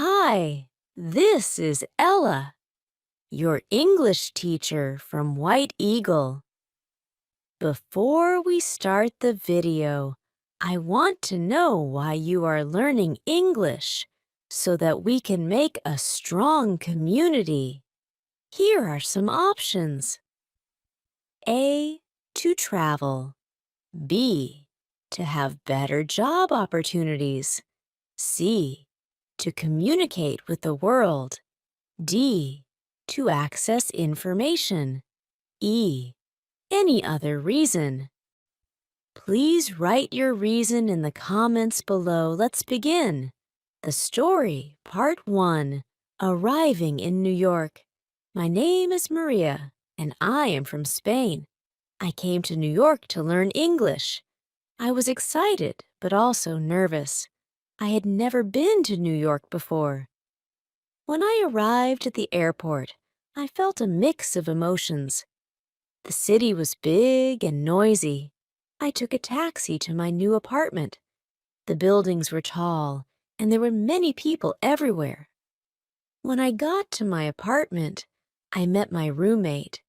Hi, this is Ella, your English teacher from White Eagle. Before we start the video, I want to know why you are learning English so that we can make a strong community. Here are some options. A. To travel. B. To have better job opportunities. C. To communicate with the world. D. To access information. E. Any other reason. Please write your reason in the comments below. Let's begin. The story, Part 1, Arriving in New York. My name is Maria, and I am from Spain. I came to New York to learn English. I was excited, but also nervous. I had never been to New York before. When I arrived at the airport, I felt a mix of emotions. The city was big and noisy. I took a taxi to my new apartment. The buildings were tall, and there were many people everywhere. When I got to my apartment, I met my roommate.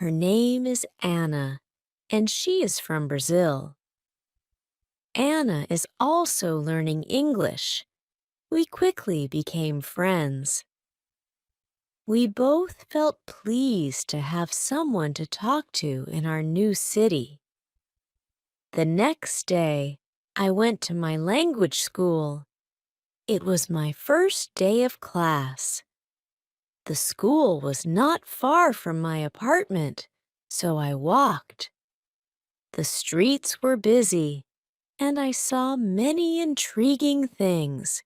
Her name is Anna, and she is from Brazil. Anna is also learning English. We quickly became friends. We both felt pleased to have someone to talk to in our new city. The next day, I went to my language school. It was my first day of class. The school was not far from my apartment, so I walked. The streets were busy, and I saw many intriguing things.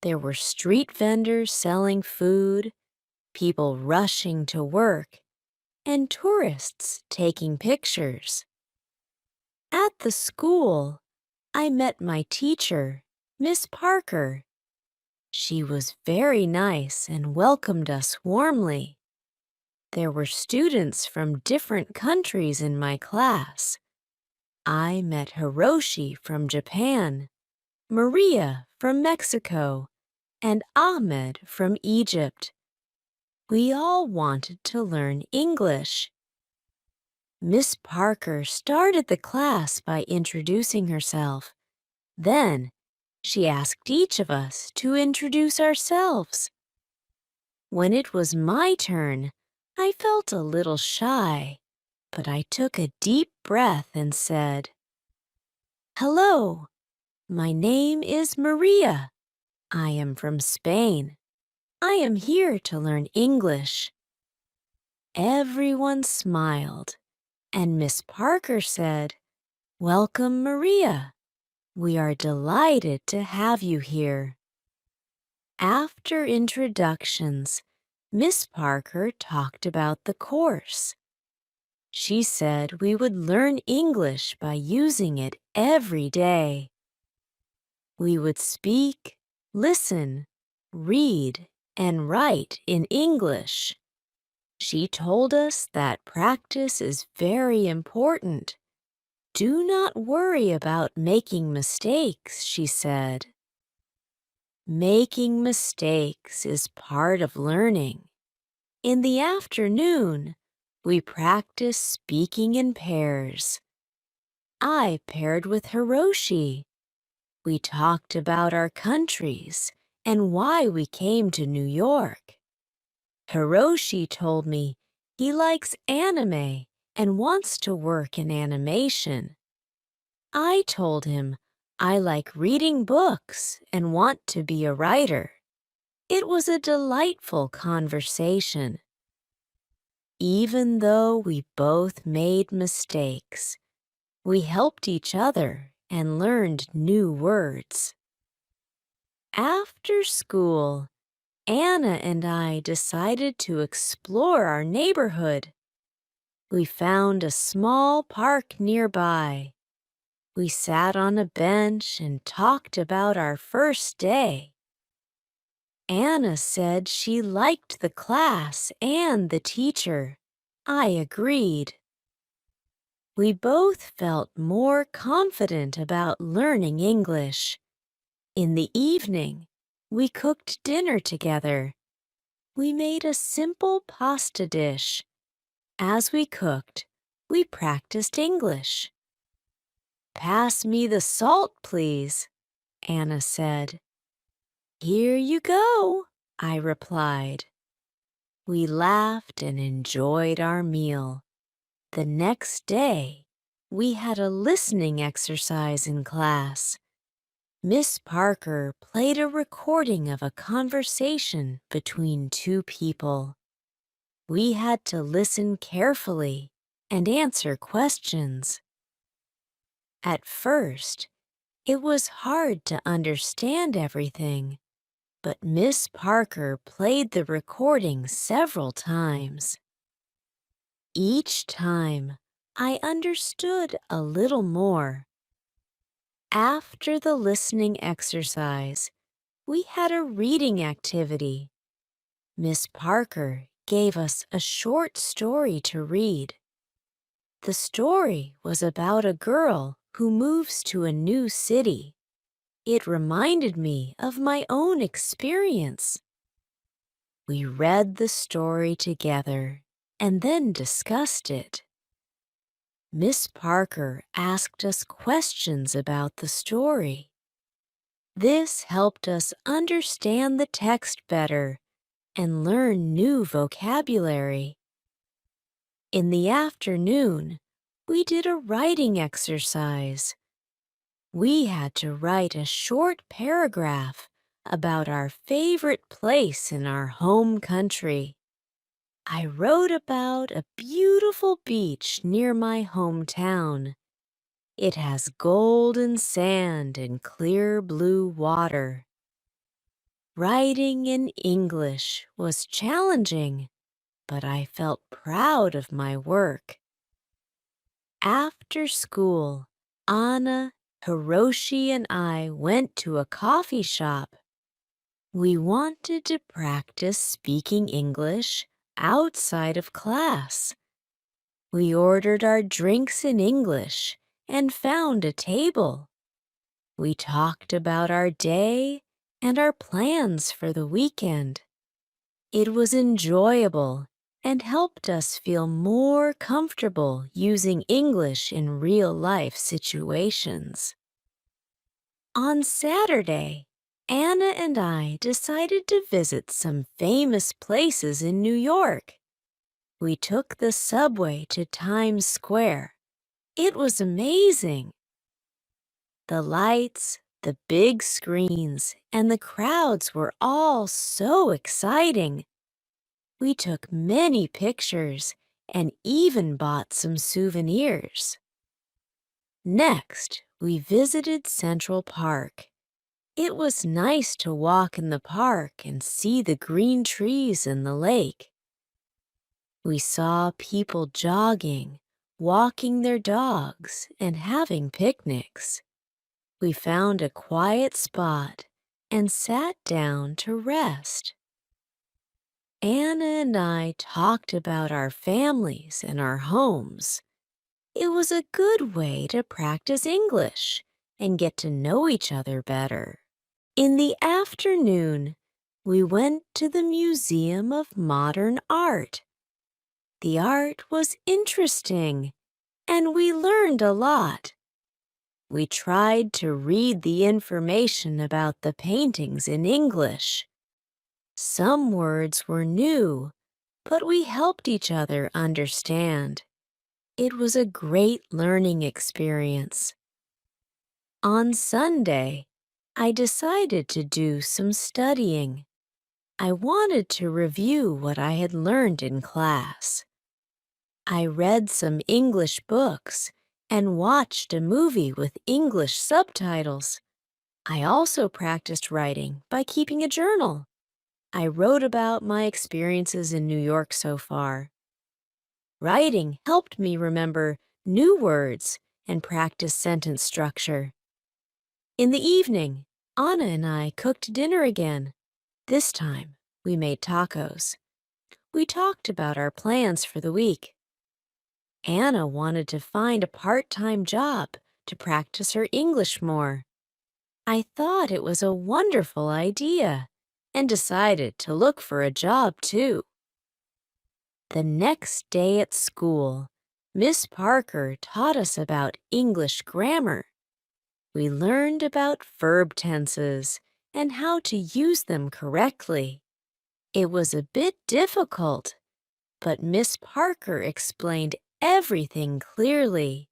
There were street vendors selling food, people rushing to work, and tourists taking pictures. At the school, I met my teacher, Miss Parker. She was very nice and welcomed us warmly. There were students from different countries in my class. I met Hiroshi from Japan, Maria from Mexico, and Ahmed from Egypt. We all wanted to learn English. Miss Parker started the class by introducing herself. Then, she asked each of us to introduce ourselves. When it was my turn, I felt a little shy, but I took a deep breath and said, "Hello, my name is Maria. I am from Spain. I am here to learn English." Everyone smiled, and Miss Parker said, "Welcome, Maria. We are delighted to have you here." After introductions, Miss Parker talked about the course. She said we would learn English by using it every day. We would speak, listen, read, and write in English. She told us that practice is very important. Do not worry about making mistakes, she said. Making mistakes is part of learning. In the afternoon, we practice speaking in pairs. I paired with Hiroshi. We talked about our countries and why we came to New York. Hiroshi told me he likes anime and wants to work in animation. I told him I like reading books and want to be a writer. It was a delightful conversation. Even though we both made mistakes, we helped each other and learned new words. After school, Anna and I decided to explore our neighborhood. We found a small park nearby. We sat on a bench and talked about our first day. Anna said she liked the class and the teacher. I agreed. We both felt more confident about learning English. In the evening, We cooked dinner together. We made a simple pasta dish. As we cooked, we practiced English. "Pass me the salt, please," Anna said. "Here you go," I replied. We laughed and enjoyed our meal. The next day, we had a listening exercise in class. Miss Parker played a recording of a conversation between two people. We had to listen carefully and answer questions. At first, it was hard to understand everything, but Miss Parker played the recording several times. Each time, I understood a little more. After the listening exercise, we had a reading activity. Miss Parker gave us a short story to read. The story was about a girl who moves to a new city. It reminded me of my own experience. We read the story together and then discussed it. Miss Parker asked us questions about the story. This helped us understand the text better and learn new vocabulary. In the afternoon, we did a writing exercise. We had to write a short paragraph about our favorite place in our home country. I wrote about a beautiful beach near my hometown. It has golden sand and clear blue water. Writing in English was challenging, but I felt proud of my work. After school, Anna, Hiroshi, and I went to a coffee shop. We wanted to practice speaking English outside of class. We ordered our drinks in English and found a table. We talked about our day and our plans for the weekend. It was enjoyable and helped us feel more comfortable using English in real-life situations. On Saturday, Anna and I decided to visit some famous places in New York. We took the subway to Times Square. It was amazing. The lights, the big screens, and the crowds were all so exciting. We took many pictures and even bought some souvenirs. Next, we visited Central Park. It was nice to walk in the park and see the green trees and the lake. We saw people jogging, walking their dogs, and having picnics. We found a quiet spot and sat down to rest. Anna and I talked about our families and our homes. It was a good way to practice English and get to know each other better. In the afternoon, we went to the Museum of Modern Art. The art was interesting, and we learned a lot. We tried to read the information about the paintings in English. Some words were new, but we helped each other understand. It was a great learning experience. On Sunday, I decided to do some studying. I wanted to review what I had learned in class. I read some English books and watched a movie with English subtitles. I also practiced writing by keeping a journal. I wrote about my experiences in New York so far. Writing helped me remember new words and practice sentence structure. In the evening, Anna and I cooked dinner again. This time, we made tacos. We talked about our plans for the week. Anna wanted to find a part-time job to practice her English more. I thought it was a wonderful idea and decided to look for a job too. The next day at school, Miss Parker taught us about English grammar. We learned about verb tenses and how to use them correctly. It was a bit difficult, but Miss Parker explained everything clearly.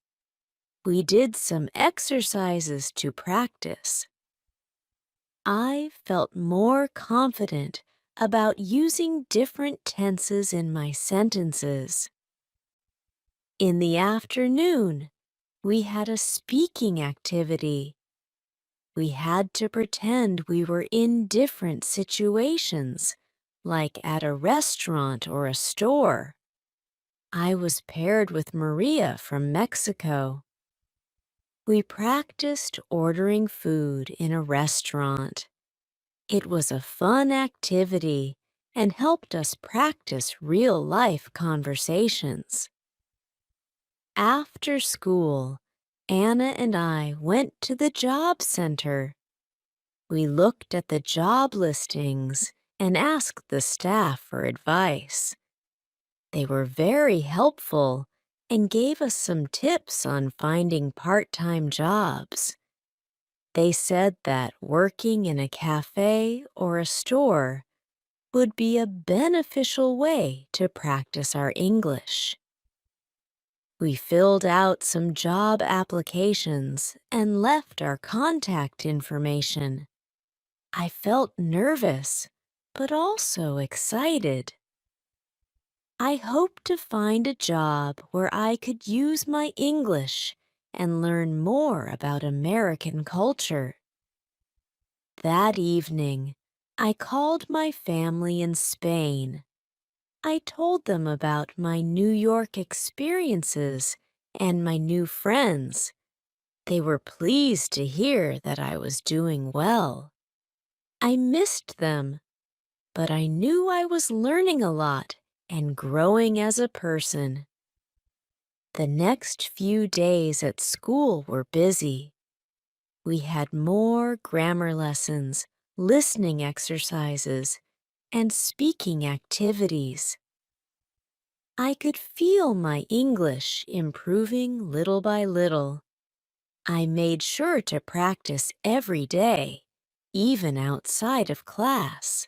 We did some exercises to practice. I felt more confident about using different tenses in my sentences. In the afternoon, we had a speaking activity. We had to pretend we were in different situations, like at a restaurant or a store. I was paired with Maria from Mexico. We practiced ordering food in a restaurant. It was a fun activity and helped us practice real-life conversations. After school, Anna and I went to the job center. We looked at the job listings and asked the staff for advice. They were very helpful and gave us some tips on finding part-time jobs. They said that working in a cafe or a store would be a beneficial way to practice our English. We filled out some job applications and left our contact information. I felt nervous, but also excited. I hoped to find a job where I could use my English and learn more about American culture. That evening, I called my family in Spain. I told them about my New York experiences and my new friends. They were pleased to hear that I was doing well. I missed them, but I knew I was learning a lot and growing as a person. The next few days at school were busy. We had more grammar lessons, listening exercises, and speaking activities. I could feel my English improving little by little. I made sure to practice every day, even outside of class.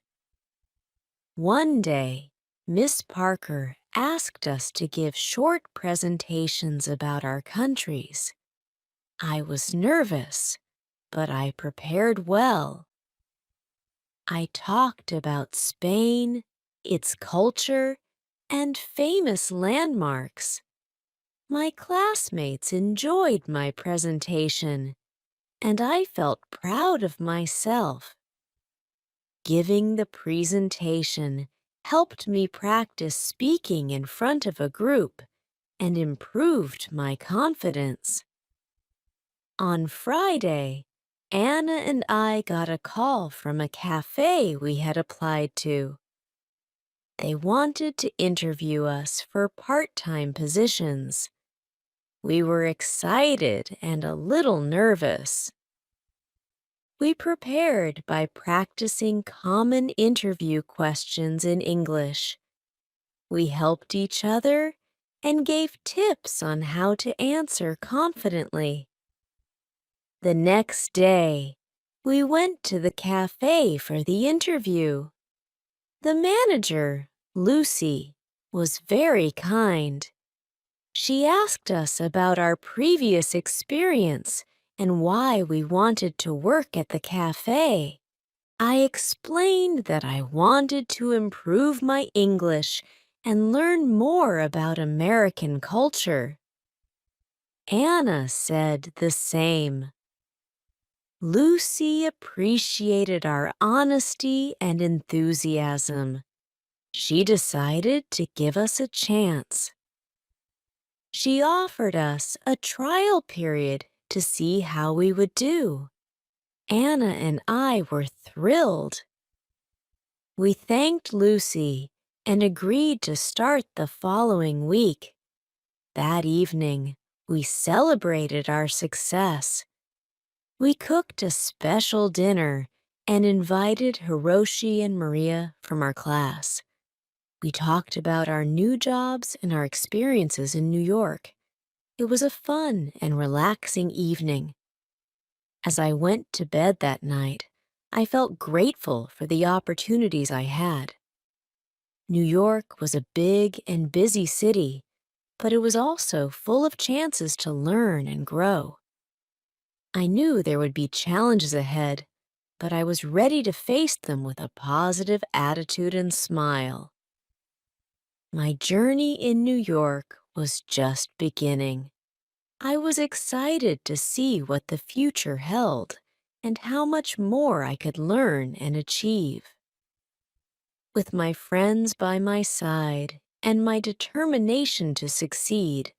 One day, Miss Parker asked us to give short presentations about our countries. I was nervous, but I prepared well. I talked about Spain, its culture, and famous landmarks. My classmates enjoyed my presentation, and I felt proud of myself. Giving the presentation helped me practice speaking in front of a group and improved my confidence. On Friday, Anna and I got a call from a cafe we had applied to. They wanted to interview us for part-time positions. We were excited and a little nervous. We prepared by practicing common interview questions in English. We helped each other and gave tips on how to answer confidently. The next day, we went to the cafe for the interview. The manager, Lucy, was very kind. She asked us about our previous experience and why we wanted to work at the cafe. I explained that I wanted to improve my English and learn more about American culture. Anna said the same. Lucy appreciated our honesty and enthusiasm. She decided to give us a chance. She offered us a trial period to see how we would do. Anna and I were thrilled. We thanked Lucy and agreed to start the following week. That evening, we celebrated our success. We cooked a special dinner and invited Hiroshi and Maria from our class. We talked about our new jobs and our experiences in New York. It was a fun and relaxing evening. As I went to bed that night, I felt grateful for the opportunities I had. New York was a big and busy city, but it was also full of chances to learn and grow. I knew there would be challenges ahead, but I was ready to face them with a positive attitude and smile. My journey in New York was just beginning. I was excited to see what the future held and how much more I could learn and achieve. With my friends by my side and my determination to succeed,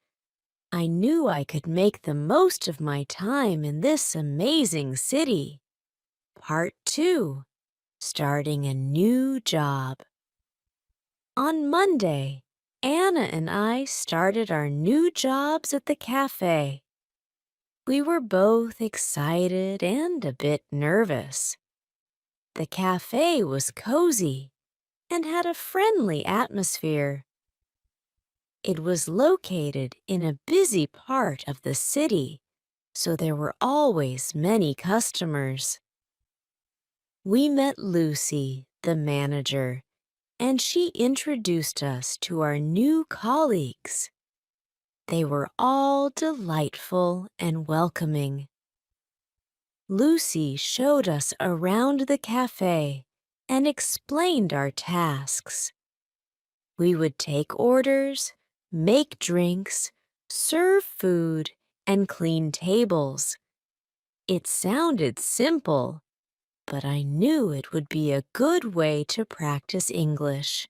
I knew I could make the most of my time in this amazing city. Part 2. Starting a new job. On Monday, Anna and I started our new jobs at the cafe. We were both excited and a bit nervous. The cafe was cozy and had a friendly atmosphere. It was located in a busy part of the city, so there were always many customers. We met Lucy, the manager, and she introduced us to our new colleagues. They were all delightful and welcoming. Lucy showed us around the cafe and explained our tasks. We would take orders, make drinks, serve food, and clean tables. It sounded simple, but I knew it would be a good way to practice English.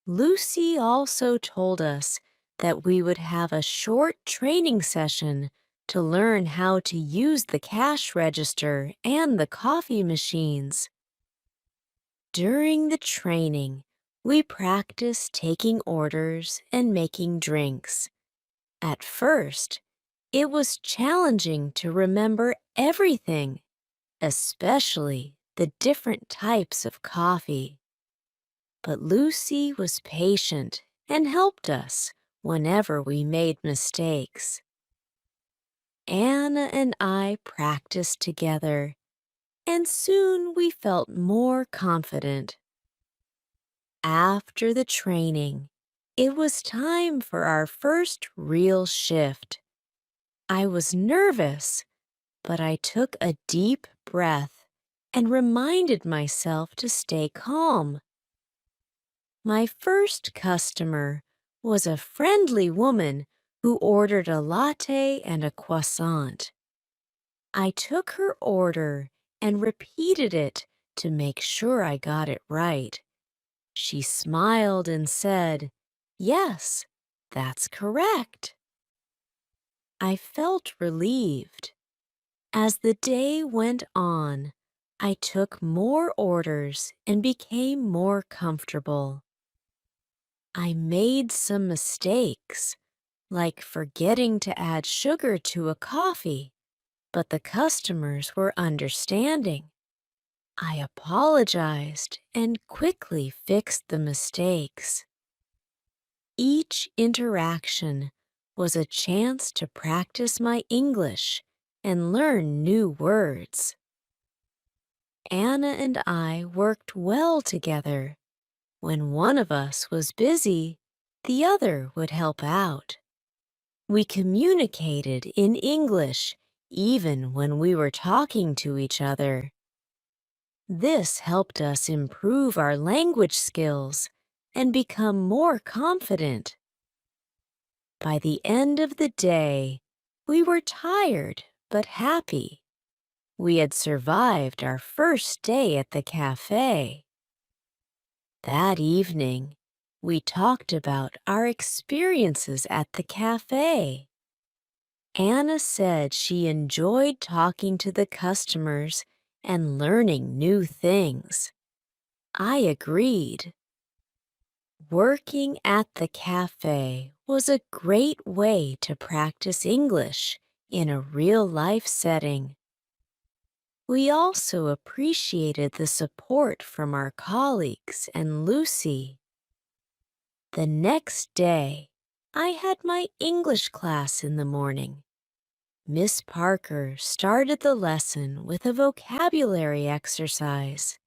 Lucy also told us that we would have a short training session to learn how to use the cash register and the coffee machines. During the training, we practiced taking orders and making drinks. At first, it was challenging to remember everything, especially the different types of coffee. But Lucy was patient and helped us whenever we made mistakes. Anna and I practiced together, and soon we felt more confident. After the training, it was time for our first real shift. I was nervous, but I took a deep breath and reminded myself to stay calm. My first customer was a friendly woman who ordered a latte and a croissant. I took her order and repeated it to make sure I got it right. She smiled and said, "Yes, that's correct." I felt relieved. As the day went on, I took more orders and became more comfortable. I made some mistakes, like forgetting to add sugar to a coffee, but the customers were understanding. I apologized and quickly fixed the mistakes. Each interaction was a chance to practice my English and learn new words. Anna and I worked well together. When one of us was busy, the other would help out. We communicated in English even when we were talking to each other. This helped us improve our language skills and become more confident. By the end of the day, we were tired but happy. We had survived our first day at the cafe. That evening, we talked about our experiences at the cafe. Anna said she enjoyed talking to the customers and learning new things. I agreed. Working at the cafe was a great way to practice English in a real-life setting. We also appreciated the support from our colleagues and Lucy. The next day, I had my English class in the morning. Miss Parker started the lesson with a vocabulary exercise.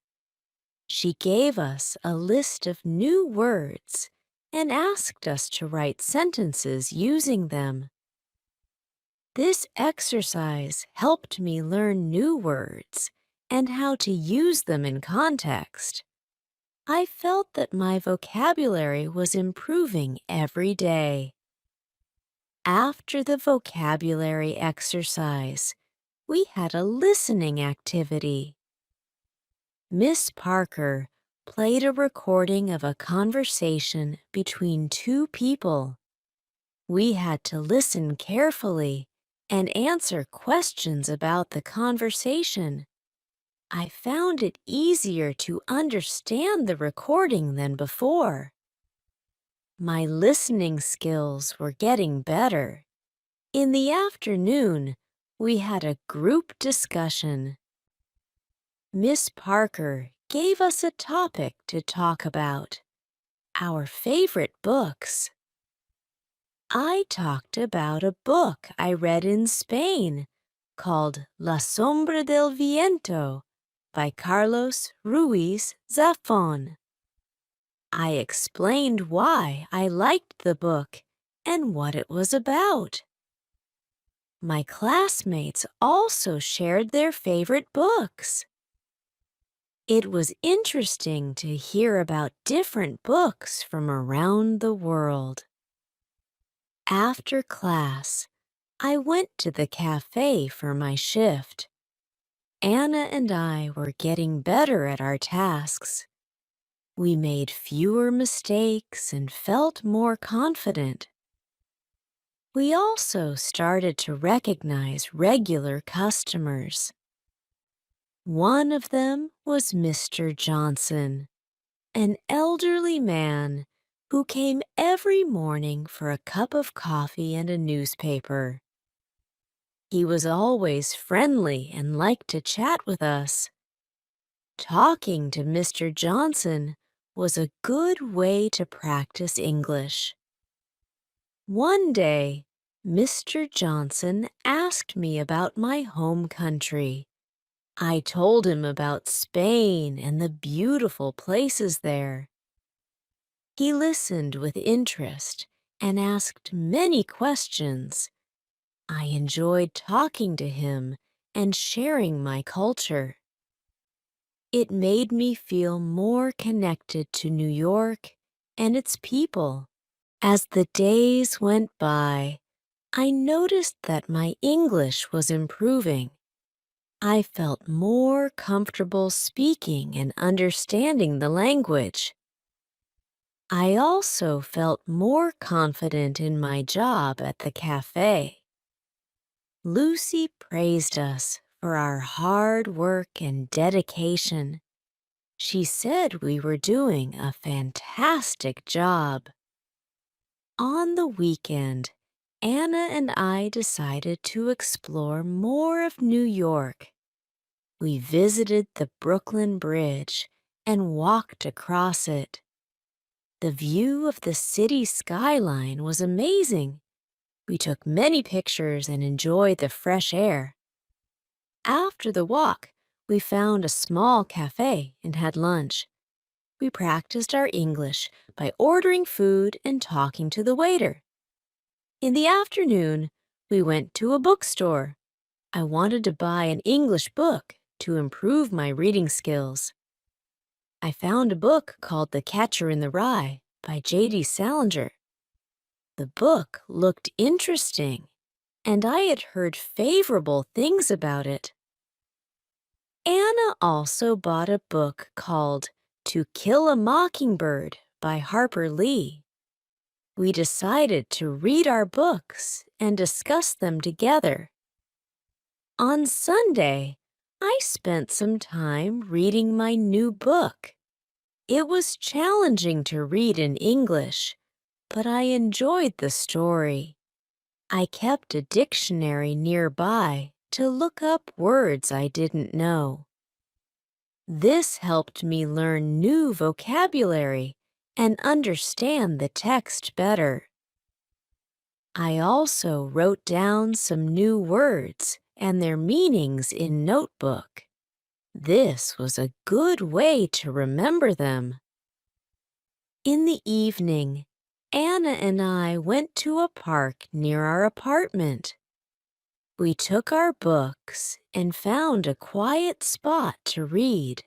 She gave us a list of new words and asked us to write sentences using them. This exercise helped me learn new words and how to use them in context. I felt that my vocabulary was improving every day. After the vocabulary exercise, we had a listening activity. Miss Parker played a recording of a conversation between two people. We had to listen carefully and answer questions about the conversation. I found it easier to understand the recording than before. My listening skills were getting better. In the afternoon, we had a group discussion. Miss Parker gave us a topic to talk about, our favorite books. I talked about a book I read in Spain called La Sombra del Viento by Carlos Ruiz Zafón. I explained why I liked the book and what it was about. My classmates also shared their favorite books. It was interesting to hear about different books from around the world. After class, I went to the cafe for my shift. Anna and I were getting better at our tasks. We made fewer mistakes and felt more confident. We also started to recognize regular customers. One of them was Mr. Johnson, an elderly man who came every morning for a cup of coffee and a newspaper. He was always friendly and liked to chat with us. Talking to Mr. Johnson was a good way to practice English. One day, Mr. Johnson asked me about my home country. I told him about Spain and the beautiful places there. He listened with interest and asked many questions. I enjoyed talking to him and sharing my culture. It made me feel more connected to New York and its people. As the days went by, I noticed that my English was improving. I felt more comfortable speaking and understanding the language. I also felt more confident in my job at the cafe. Lucy praised us for our hard work and dedication. She said we were doing a fantastic job. On the weekend, Anna and I decided to explore more of New York. We visited the Brooklyn Bridge and walked across it. The view of the city skyline was amazing. We took many pictures and enjoyed the fresh air. After the walk, we found a small cafe and had lunch. We practiced our English by ordering food and talking to the waiter. In the afternoon, we went to a bookstore. I wanted to buy an English book to improve my reading skills. I found a book called The Catcher in the Rye by J.D. Salinger. The book looked interesting, and I had heard favorable things about it. Anna also bought a book called To Kill a Mockingbird by Harper Lee. We decided to read our books and discuss them together. On Sunday, I spent some time reading my new book. It was challenging to read in English, but I enjoyed the story. I kept a dictionary nearby to look up words I didn't know. This helped me learn new vocabulary and understand the text better. I also wrote down some new words and their meanings in notebook. This was a good way to remember them. In the evening, Anna and I went to a park near our apartment. We took our books and found a quiet spot to read.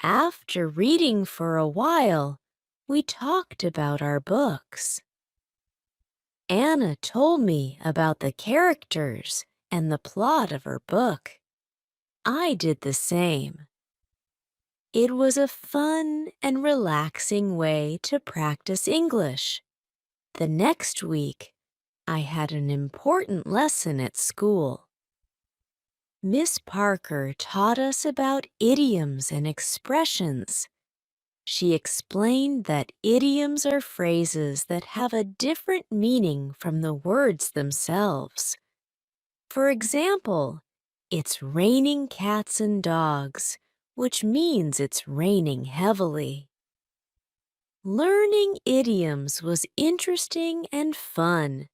After reading for a while, we talked about our books. Anna told me about the characters and the plot of her book. I did the same. It was a fun and relaxing way to practice English. The next week, I had an important lesson at school. Miss Parker taught us about idioms and expressions. She explained that idioms are phrases that have a different meaning from the words themselves. For example, it's raining cats and dogs, which means it's raining heavily. Learning idioms was interesting and fun.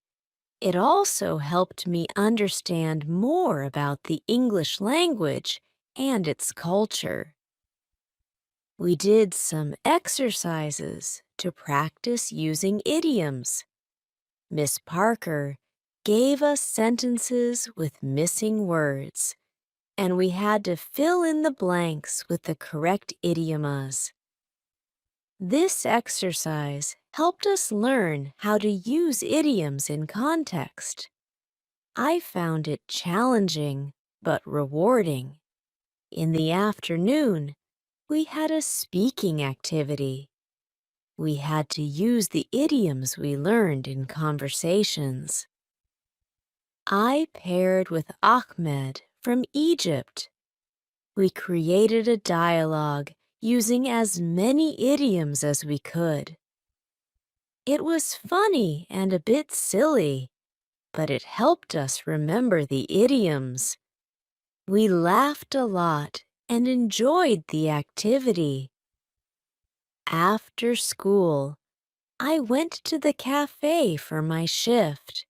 It also helped me understand more about the English language and its culture. We did some exercises to practice using idioms. Miss Parker gave us sentences with missing words, and we had to fill in the blanks with the correct idiomas. This exercise helped us learn how to use idioms in context. I found it challenging but rewarding. In the afternoon, we had a speaking activity. We had to use the idioms we learned in conversations. I paired with Ahmed from Egypt. We created a dialogue using as many idioms as we could. It was funny and a bit silly, but it helped us remember the idioms. We laughed a lot and enjoyed the activity. After school, I went to the cafe for my shift.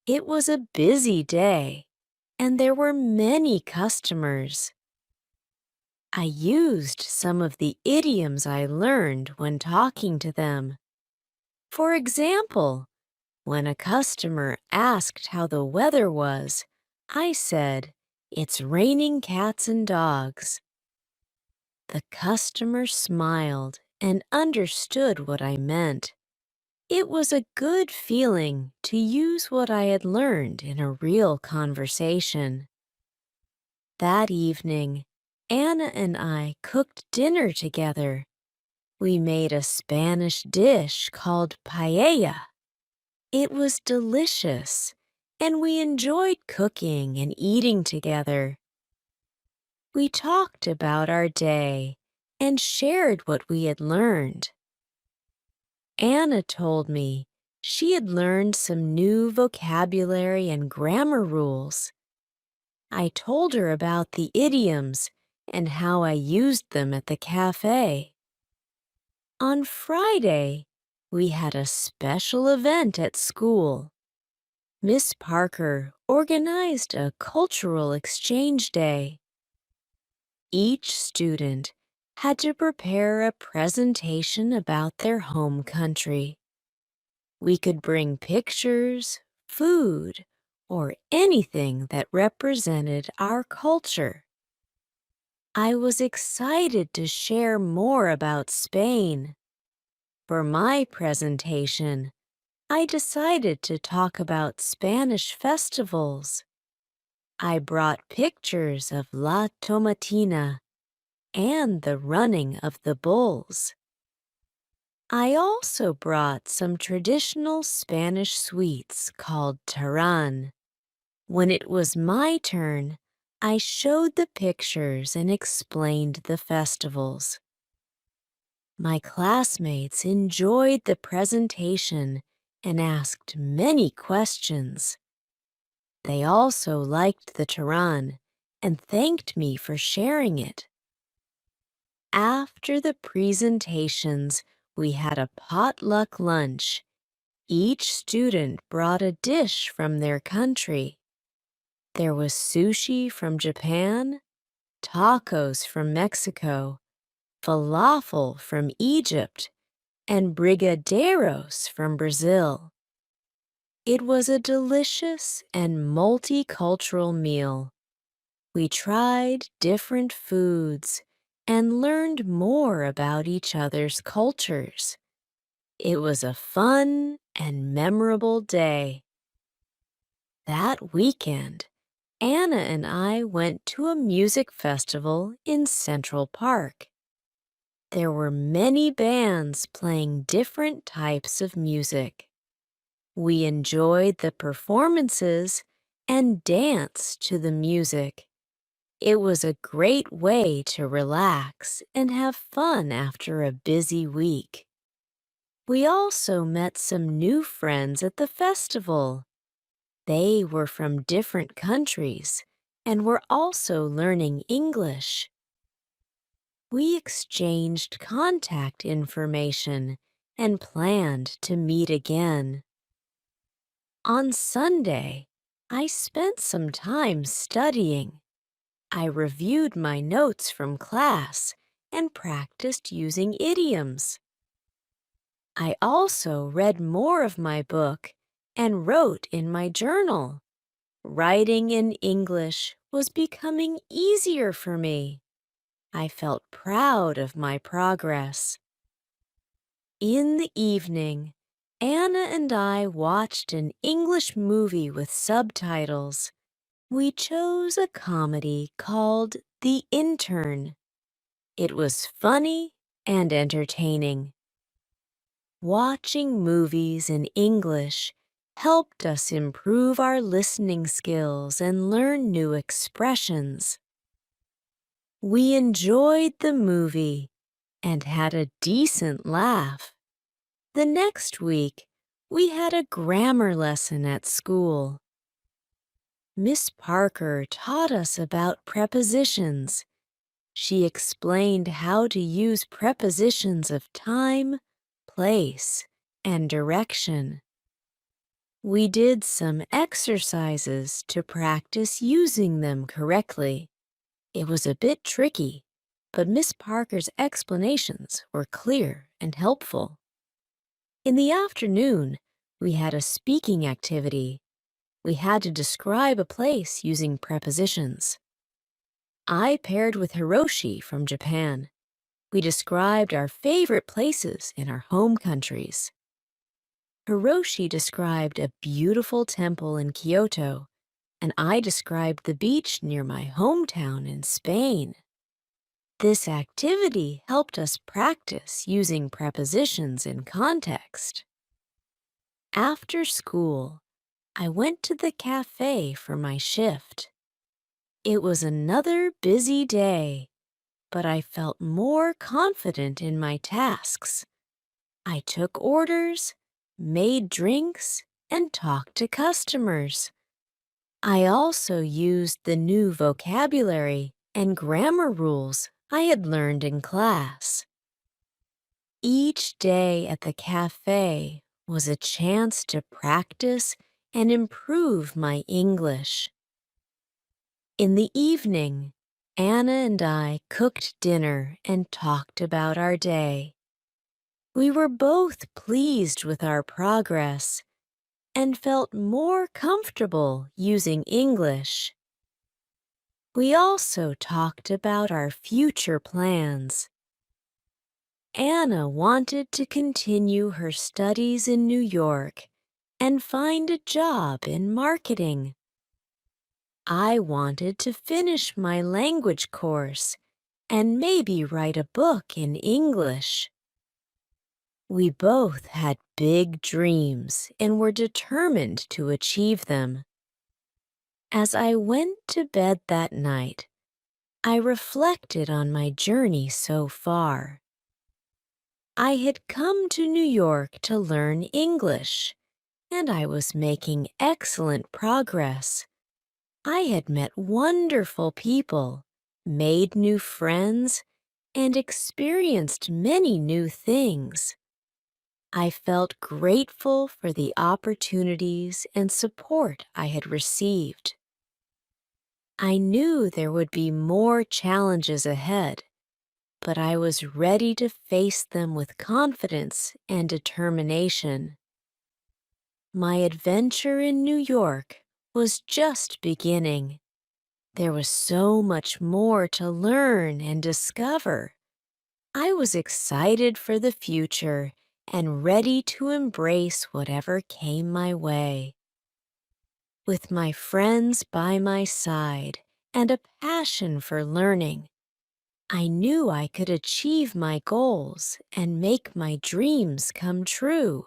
It was a busy day, and there were many customers. I used some of the idioms I learned when talking to them. For example, when a customer asked how the weather was, I said, "It's raining cats and dogs." The customer smiled and understood what I meant. It was a good feeling to use what I had learned in a real conversation. That evening, Anna and I cooked dinner together. We made a Spanish dish called paella. It was delicious, and we enjoyed cooking and eating together. We talked about our day and shared what we had learned. Anna told me she had learned some new vocabulary and grammar rules. I told her about the idioms and how I used them at the cafe. On Friday, we had a special event at school. Miss Parker organized a cultural exchange day. Each student had to prepare a presentation about their home country. We could bring pictures, food, or anything that represented our culture. I was excited to share more about Spain. For my presentation, I decided to talk about Spanish festivals. I brought pictures of La Tomatina and the running of the bulls. I also brought some traditional Spanish sweets called taran. When it was my turn, I showed the pictures and explained the festivals. My classmates enjoyed the presentation and asked many questions. They also liked the Turan and thanked me for sharing it. After the presentations, we had a potluck lunch. Each student brought a dish from their country. There was sushi from Japan, tacos from Mexico, falafel from Egypt, and brigadeiros from Brazil. It was a delicious and multicultural meal. We tried different foods and learned more about each other's cultures. It was a fun and memorable day. That weekend, Anna and I went to a music festival in Central Park. There were many bands playing different types of music. We enjoyed the performances and danced to the music. It was a great way to relax and have fun after a busy week. We also met some new friends at the festival. They were from different countries and were also learning English. We exchanged contact information and planned to meet again. On Sunday, I spent some time studying. I reviewed my notes from class and practiced using idioms. I also read more of my book and wrote in my journal. Writing in English was becoming easier for me. I felt proud of my progress. In the evening, Anna and I watched an English movie with subtitles. We chose a comedy called The Intern. It was funny and entertaining. Watching movies in English helped us improve our listening skills and learn new expressions. We enjoyed the movie and had a decent laugh. The next week, we had a grammar lesson at school. Miss Parker taught us about prepositions. She explained how to use prepositions of time, place, and direction. We did some exercises to practice using them correctly. It was a bit tricky, but Miss Parker's explanations were clear and helpful. In the afternoon, we had a speaking activity. We had to describe a place using prepositions. I paired with Hiroshi from Japan. We described our favorite places in our home countries. Hiroshi described a beautiful temple in Kyoto, and I described the beach near my hometown in Spain. This activity helped us practice using prepositions in context. After school, I went to the cafe for my shift. It was another busy day, but I felt more confident in my tasks. I took orders, made drinks, and talked to customers. I also used the new vocabulary and grammar rules I had learned in class. Each day at the cafe was a chance to practice and improve my English. In the evening, Anna and I cooked dinner and talked about our day. We were both pleased with our progress and felt more comfortable using English. We also talked about our future plans. Anna wanted to continue her studies in New York and find a job in marketing. I wanted to finish my language course and maybe write a book in English. We both had big dreams and were determined to achieve them. As I went to bed that night, I reflected on my journey so far. I had come to New York to learn English, and I was making excellent progress I had met wonderful people, made new friends, and experienced many new things. I felt grateful for the opportunities and support I had received. I knew there would be more challenges ahead, but I was ready to face them with confidence and determination. My adventure in New York was just beginning. There was so much more to learn and discover. I was excited for the future and ready to embrace whatever came my way. With my friends by my side and a passion for learning, I knew I could achieve my goals and make my dreams come true.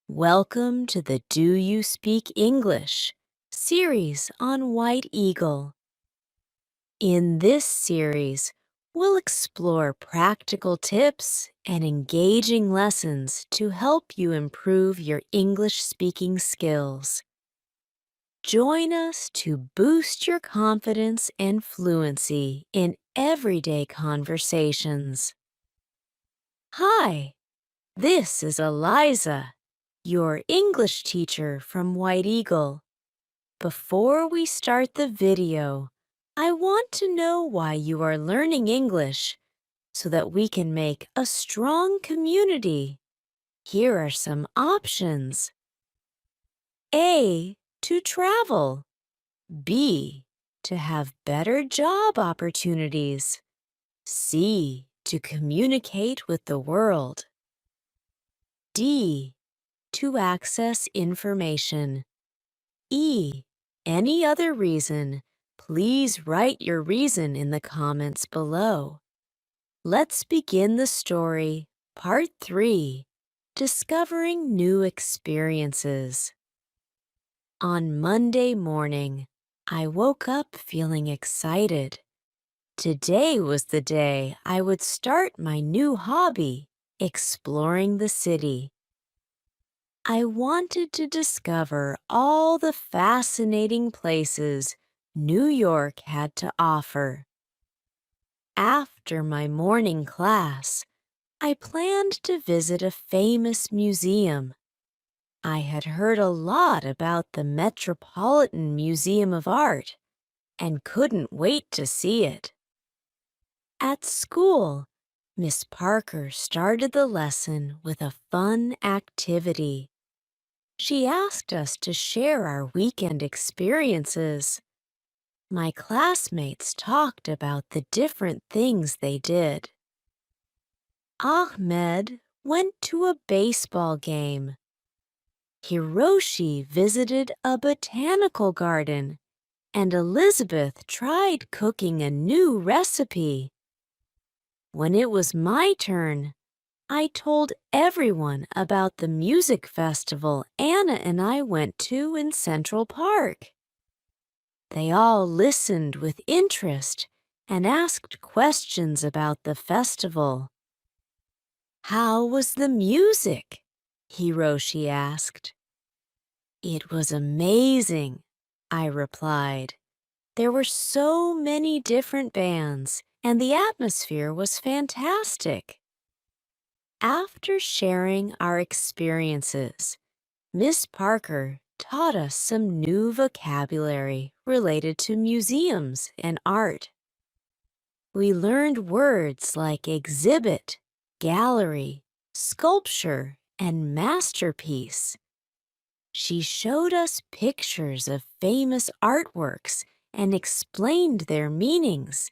Welcome to the Do You Speak English series on White Eagle. In this series, we'll explore practical tips and engaging lessons to help you improve your English speaking skills. Join us to boost your confidence and fluency in everyday conversations. Hi, this is Eliza, your English teacher from White Eagle. Before we start the video, I want to know why you are learning English so that we can make a strong community. Here are some options. A. To travel. B. To have better job opportunities. C. To communicate with the world. D. To access information. E. Any other reason, please write your reason in the comments below. Let's begin the story, Part 3, Discovering New Experiences. On Monday morning, I woke up feeling excited. Today was the day I would start my new hobby, exploring the city. I wanted to discover all the fascinating places New York had to offer. After my morning class, I planned to visit a famous museum. I had heard a lot about the Metropolitan Museum of Art and couldn't wait to see it. At school, Miss Parker started the lesson with a fun activity. She asked us to share our weekend experiences. My classmates talked about the different things they did. Ahmed went to a baseball game. Hiroshi visited a botanical garden, and Elizabeth tried cooking a new recipe. When it was my turn, I told everyone about the music festival Anna and I went to in Central Park. They all listened with interest and asked questions about the festival. How was the music? Hiroshi asked. It was amazing, I replied. There were so many different bands, and the atmosphere was fantastic. After sharing our experiences, Miss Parker taught us some new vocabulary related to museums and art. We learned words like exhibit, gallery, sculpture, and masterpiece. She showed us pictures of famous artworks and explained their meanings.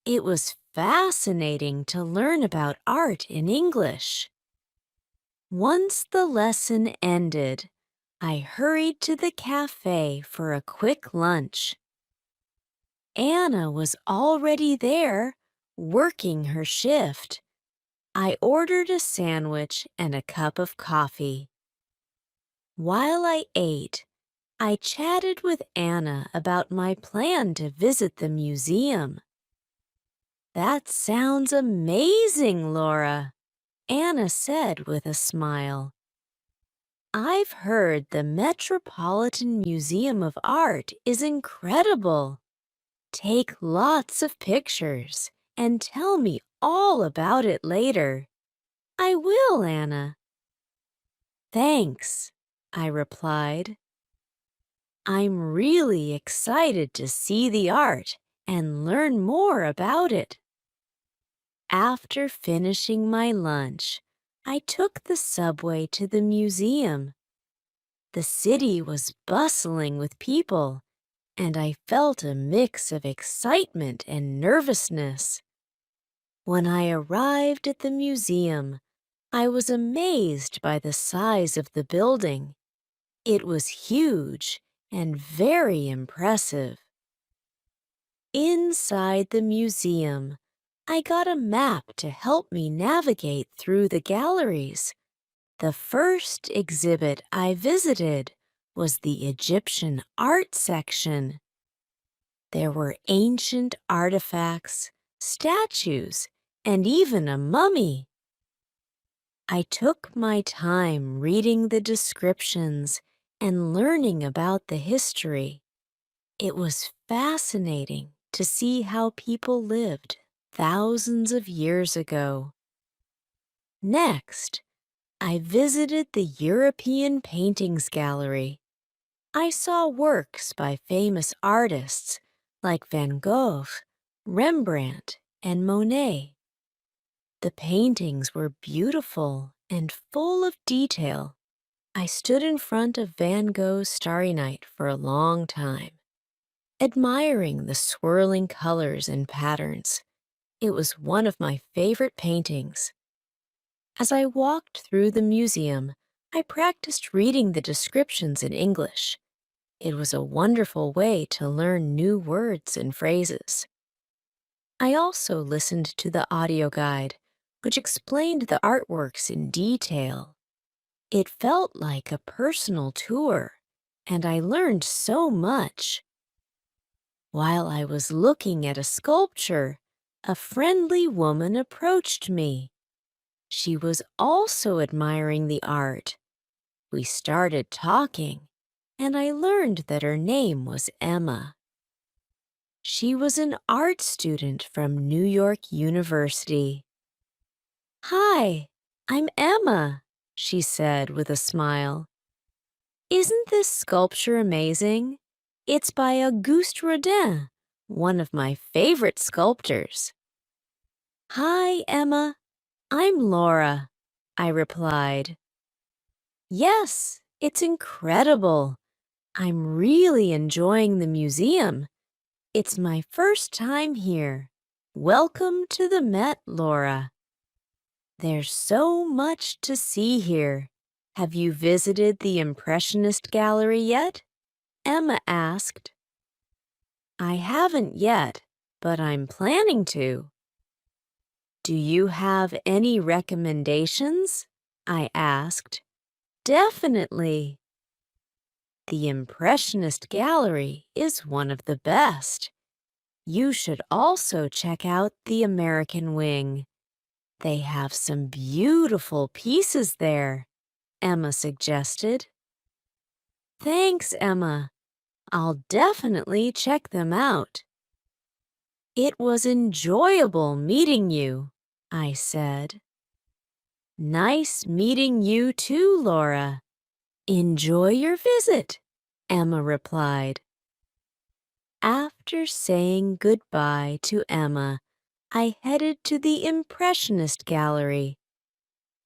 It was fascinating to learn about art in English. Once the lesson ended, I hurried to the cafe for a quick lunch. Anna was already there, working her shift. I ordered a sandwich and a cup of coffee. While I ate, I chatted with Anna about my plan to visit the museum. That sounds amazing, Laura, Anna said with a smile. I've heard the Metropolitan Museum of Art is incredible. Take lots of pictures and tell me all about it later. I will, Anna. Thanks, I replied. I'm really excited to see the art and learn more about it. After finishing my lunch, I took the subway to the museum. The city was bustling with people, and I felt a mix of excitement and nervousness. When I arrived at the museum, I was amazed by the size of the building. It was huge and very impressive. Inside the museum, I got a map to help me navigate through the galleries. The first exhibit I visited was the Egyptian art section. There were ancient artifacts, statues, and even a mummy. I took my time reading the descriptions and learning about the history. It was fascinating to see how people lived thousands of years ago. Next, I visited the European Paintings Gallery. I saw works by famous artists like Van Gogh, Rembrandt, and Monet. The paintings were beautiful and full of detail. I stood in front of Van Gogh's Starry Night for a long time, admiring the swirling colors and patterns. It was one of my favorite paintings. As I walked through the museum, I practiced reading the descriptions in English. It was a wonderful way to learn new words and phrases. I also listened to the audio guide, which explained the artworks in detail. It felt like a personal tour, and I learned so much. While I was looking at a sculpture, a friendly woman approached me. She was also admiring the art. We started talking, and I learned that her name was Emma. She was an art student from New York University. "Hi, I'm Emma," she said with a smile. "Isn't this sculpture amazing? It's by Auguste Rodin, one of my favorite sculptors." "Hi, Emma. I'm Laura," I replied. "Yes, it's incredible. I'm really enjoying the museum. It's my first time here. Welcome to the Met, Laura. There's so much to see here. Have you visited the Impressionist Gallery yet?" Emma asked. "I haven't yet, but I'm planning to." "Do you have any recommendations?" I asked. "Definitely. The Impressionist Gallery is one of the best. You should also check out the American Wing. They have some beautiful pieces there," Emma suggested. "Thanks, Emma. I'll definitely check them out." "It was enjoyable meeting you," I said. "Nice meeting you too, Laura. Enjoy your visit," Emma replied. After saying goodbye to Emma, I headed to the Impressionist Gallery.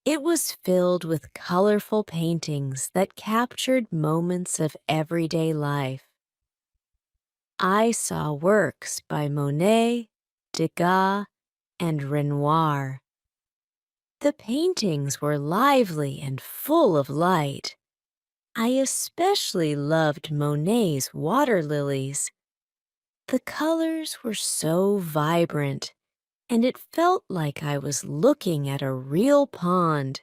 It was filled with colorful paintings that captured moments of everyday life. I saw works by Monet, Degas, and Renoir. The paintings were lively and full of light. I especially loved Monet's water lilies. The colors were so vibrant, and it felt like I was looking at a real pond.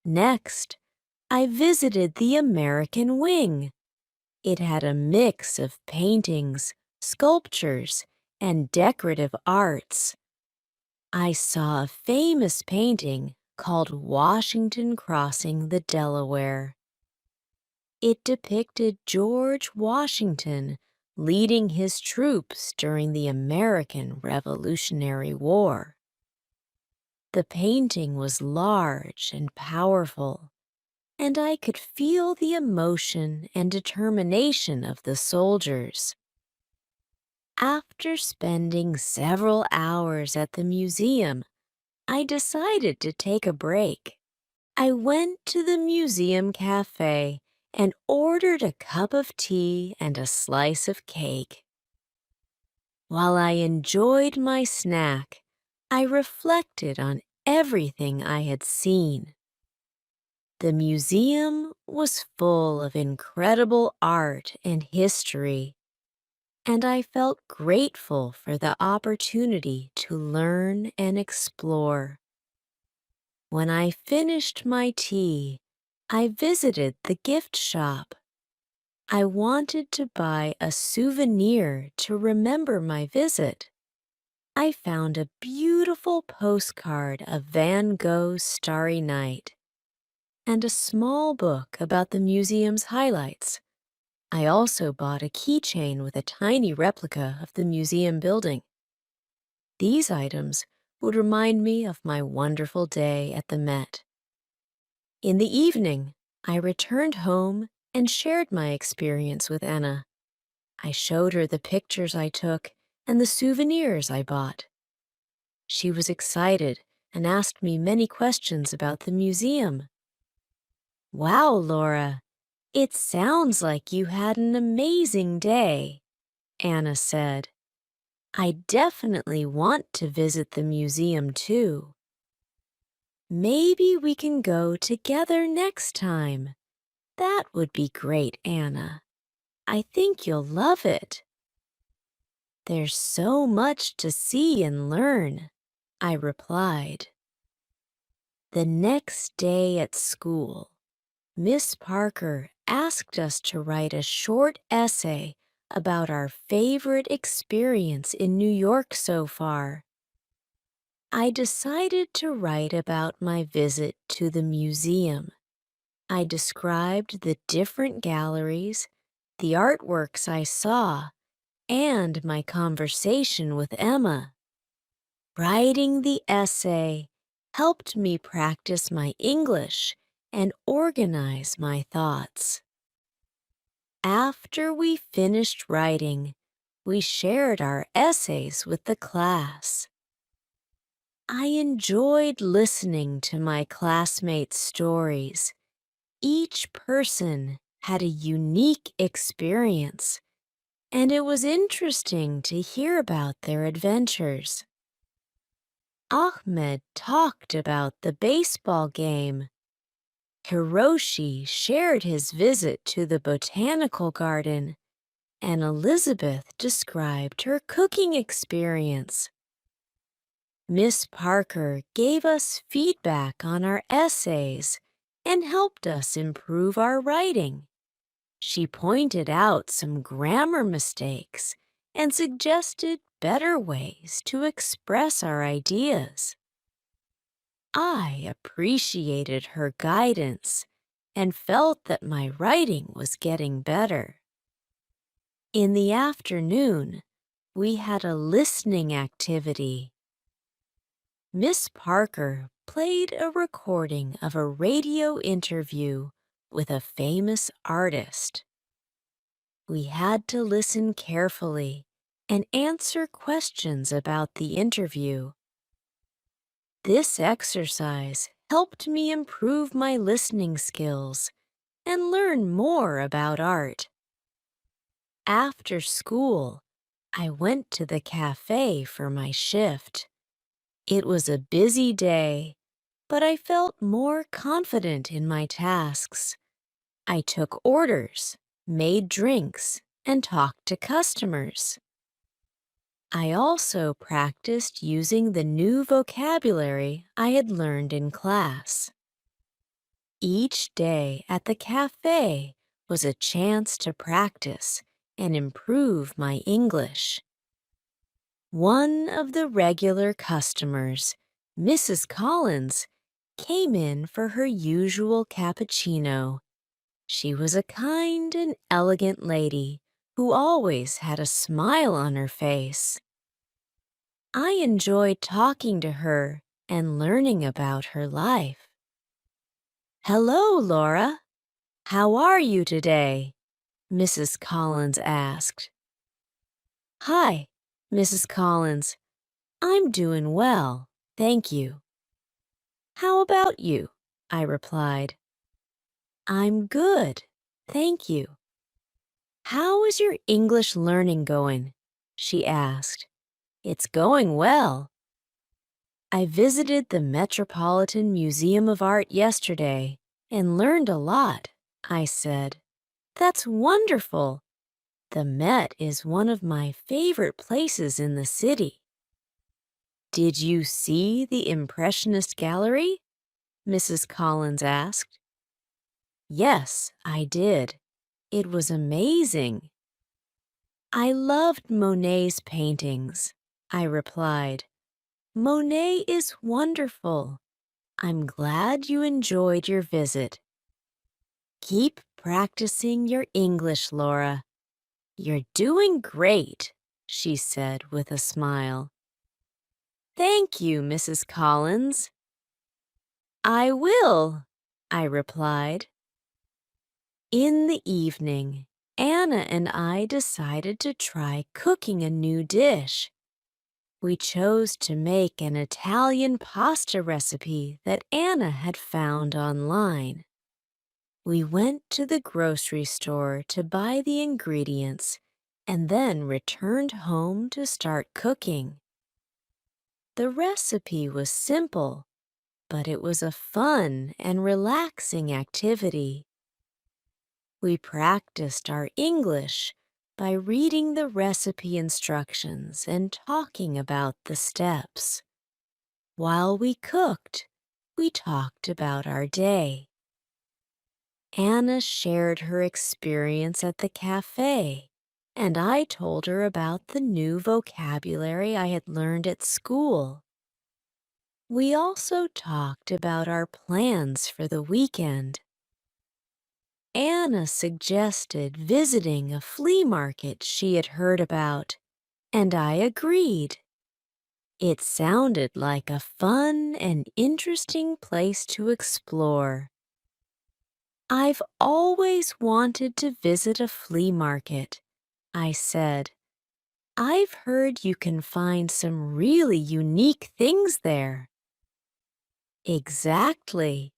Next, I visited the American Wing. It had a mix of paintings, sculptures, and decorative arts. I saw a famous painting called Washington Crossing the Delaware. It depicted George Washington leading his troops during the American Revolutionary War. The painting was large and powerful, and I could feel the emotion and determination of the soldiers. After spending several hours at the museum, I decided to take a break. I went to the museum cafe and ordered a cup of tea and a slice of cake. While I enjoyed my snack, I reflected on everything I had seen. The museum was full of incredible art and history, and I felt grateful for the opportunity to learn and explore. When I finished my tea, I visited the gift shop. I wanted to buy a souvenir to remember my visit. I found a beautiful postcard of Van Gogh's Starry Night and a small book about the museum's highlights. I also bought a keychain with a tiny replica of the museum building. These items would remind me of my wonderful day at the Met. In the evening, I returned home and shared my experience with Anna. I showed her the pictures I took and the souvenirs I bought. She was excited and asked me many questions about the museum. "Wow, Laura, it sounds like you had an amazing day," Anna said. "I definitely want to visit the museum too. Maybe we can go together next time." "That would be great, Anna. I think you'll love it." "There's so much to see and learn," I replied. The next day at school, Miss Parker asked us to write a short essay about our favorite experience in New York so far. I decided to write about my visit to the museum. I described the different galleries, the artworks I saw, and my conversation with Emma. Writing the essay helped me practice my English and organize my thoughts. After we finished writing, we shared our essays with the class. I enjoyed listening to my classmates' stories. Each person had a unique experience, and it was interesting to hear about their adventures. Ahmed talked about the baseball game. Hiroshi shared his visit to the botanical garden, and Elizabeth described her cooking experience. Miss Parker gave us feedback on our essays and helped us improve our writing. She pointed out some grammar mistakes and suggested better ways to express our ideas. I appreciated her guidance and felt that my writing was getting better. In the afternoon, we had a listening activity. Miss Parker played a recording of a radio interview with a famous artist. We had to listen carefully and answer questions about the interview. This exercise helped me improve my listening skills and learn more about art. After school, I went to the cafe for my shift. It was a busy day, but I felt more confident in my tasks. I took orders, made drinks, and talked to customers. I also practiced using the new vocabulary I had learned in class. Each day at the cafe was a chance to practice and improve my English. One of the regular customers, Mrs. Collins, came in for her usual cappuccino. She was a kind and elegant lady who always had a smile on her face. I enjoyed talking to her and learning about her life. "Hello, Laura. How are you today?" Mrs. Collins asked. "Hi, Mrs. Collins. I'm doing well, thank you." "How about you?" I replied. "I'm good, thank you." "How is your English learning going?" she asked. "It's going well." "I visited the Metropolitan Museum of Art yesterday and learned a lot," I said. "That's wonderful. The Met is one of my favorite places in the city." "Did you see the Impressionist Gallery?" Mrs. Collins asked. "Yes, I did. It was amazing." "I loved Monet's paintings," I replied. "Monet is wonderful. I'm glad you enjoyed your visit." "Keep practicing your English, Laura. You're doing great," she said with a smile. "Thank you, Mrs. Collins." "I will," I replied. In the evening, Anna and I decided to try cooking a new dish. We chose to make an Italian pasta recipe that Anna had found online. We went to the grocery store to buy the ingredients and then returned home to start cooking. The recipe was simple, but it was a fun and relaxing activity. We practiced our English by reading the recipe instructions and talking about the steps. While we cooked, we talked about our day. Anna shared her experience at the cafe, and I told her about the new vocabulary I had learned at school. We also talked about our plans for the weekend. Anna suggested visiting a flea market she had heard about, and I agreed. It sounded like a fun and interesting place to explore. "I've always wanted to visit a flea market," I said. "I've heard you can find some really unique things there." "Exactly.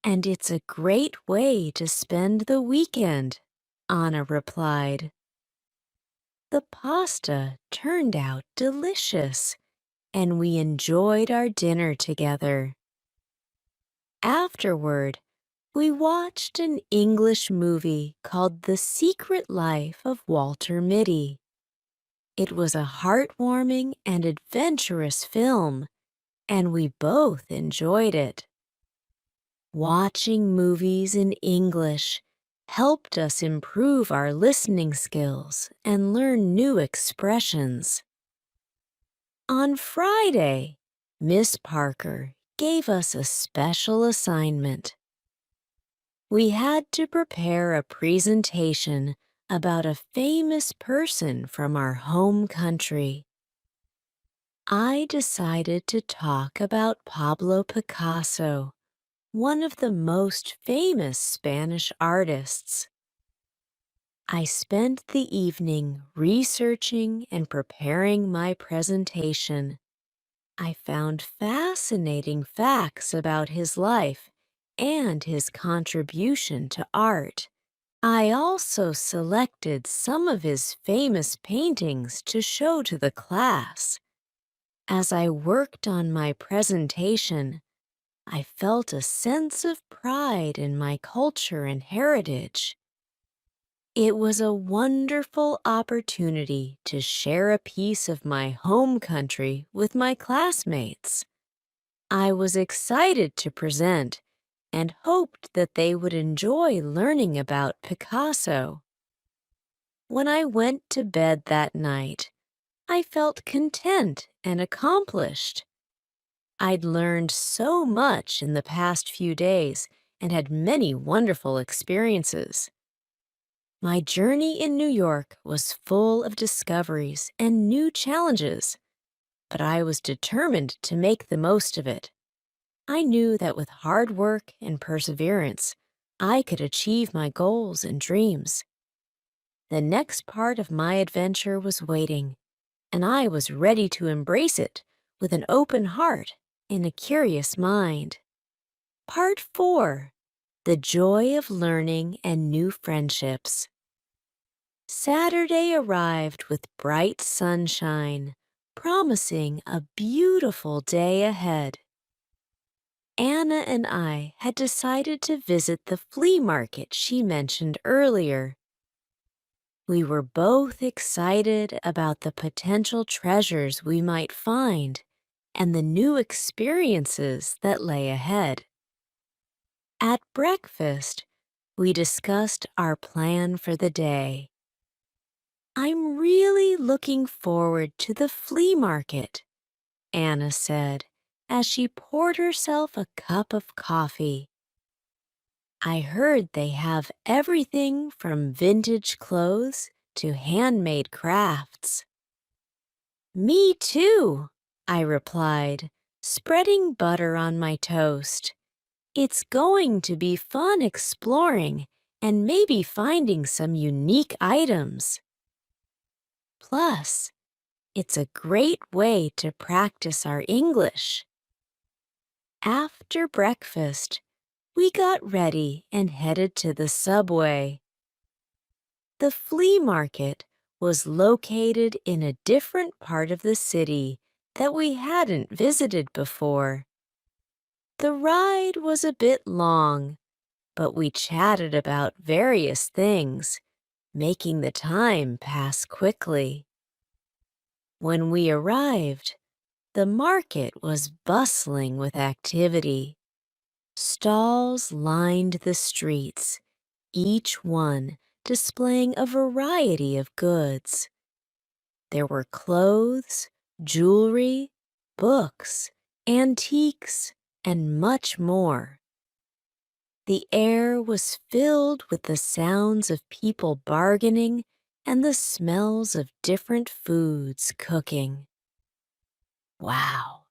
And it's a great way to spend the weekend," Anna replied. The pasta turned out delicious, and we enjoyed our dinner together. Afterward, we watched an English movie called The Secret Life of Walter Mitty. It was a heartwarming and adventurous film, and we both enjoyed it. Watching movies in English helped us improve our listening skills and learn new expressions. On Friday, Miss Parker gave us a special assignment. We had to prepare a presentation about a famous person from our home country. I decided to talk about Pablo Picasso, one of the most famous Spanish artists. I spent the evening researching and preparing my presentation. I found fascinating facts about his life and his contribution to art. I also selected some of his famous paintings to show to the class. As I worked on my presentation, I felt a sense of pride in my culture and heritage. It was a wonderful opportunity to share a piece of my home country with my classmates. I was excited to present and hoped that they would enjoy learning about Picasso. When I went to bed that night, I felt content and accomplished. I'd learned so much in the past few days and had many wonderful experiences. My journey in New York was full of discoveries and new challenges, but I was determined to make the most of it. I knew that with hard work and perseverance, I could achieve my goals and dreams. The next part of my adventure was waiting, and I was ready to embrace it with an open heart and a curious mind. Part 4. The Joy of Learning and New Friendships. Saturday arrived with bright sunshine, promising a beautiful day ahead. Anna and I had decided to visit the flea market she mentioned earlier. We were both excited about the potential treasures we might find and the new experiences that lay ahead. At breakfast, we discussed our plan for the day. "I'm really looking forward to the flea market," Anna said as she poured herself a cup of coffee. "I heard they have everything from vintage clothes to handmade crafts." "Me too," I replied, spreading butter on my toast. "It's going to be fun exploring and maybe finding some unique items. Plus, it's a great way to practice our English." After breakfast, we got ready and headed to the subway. The flea market was located in a different part of the city that we hadn't visited before. The ride was a bit long, but we chatted about various things, making the time pass quickly. When we arrived, the market was bustling with activity. Stalls lined the streets, each one displaying a variety of goods. There were clothes, jewelry, books, antiques, and much more. The air was filled with the sounds of people bargaining and the smells of different foods cooking. "Wow,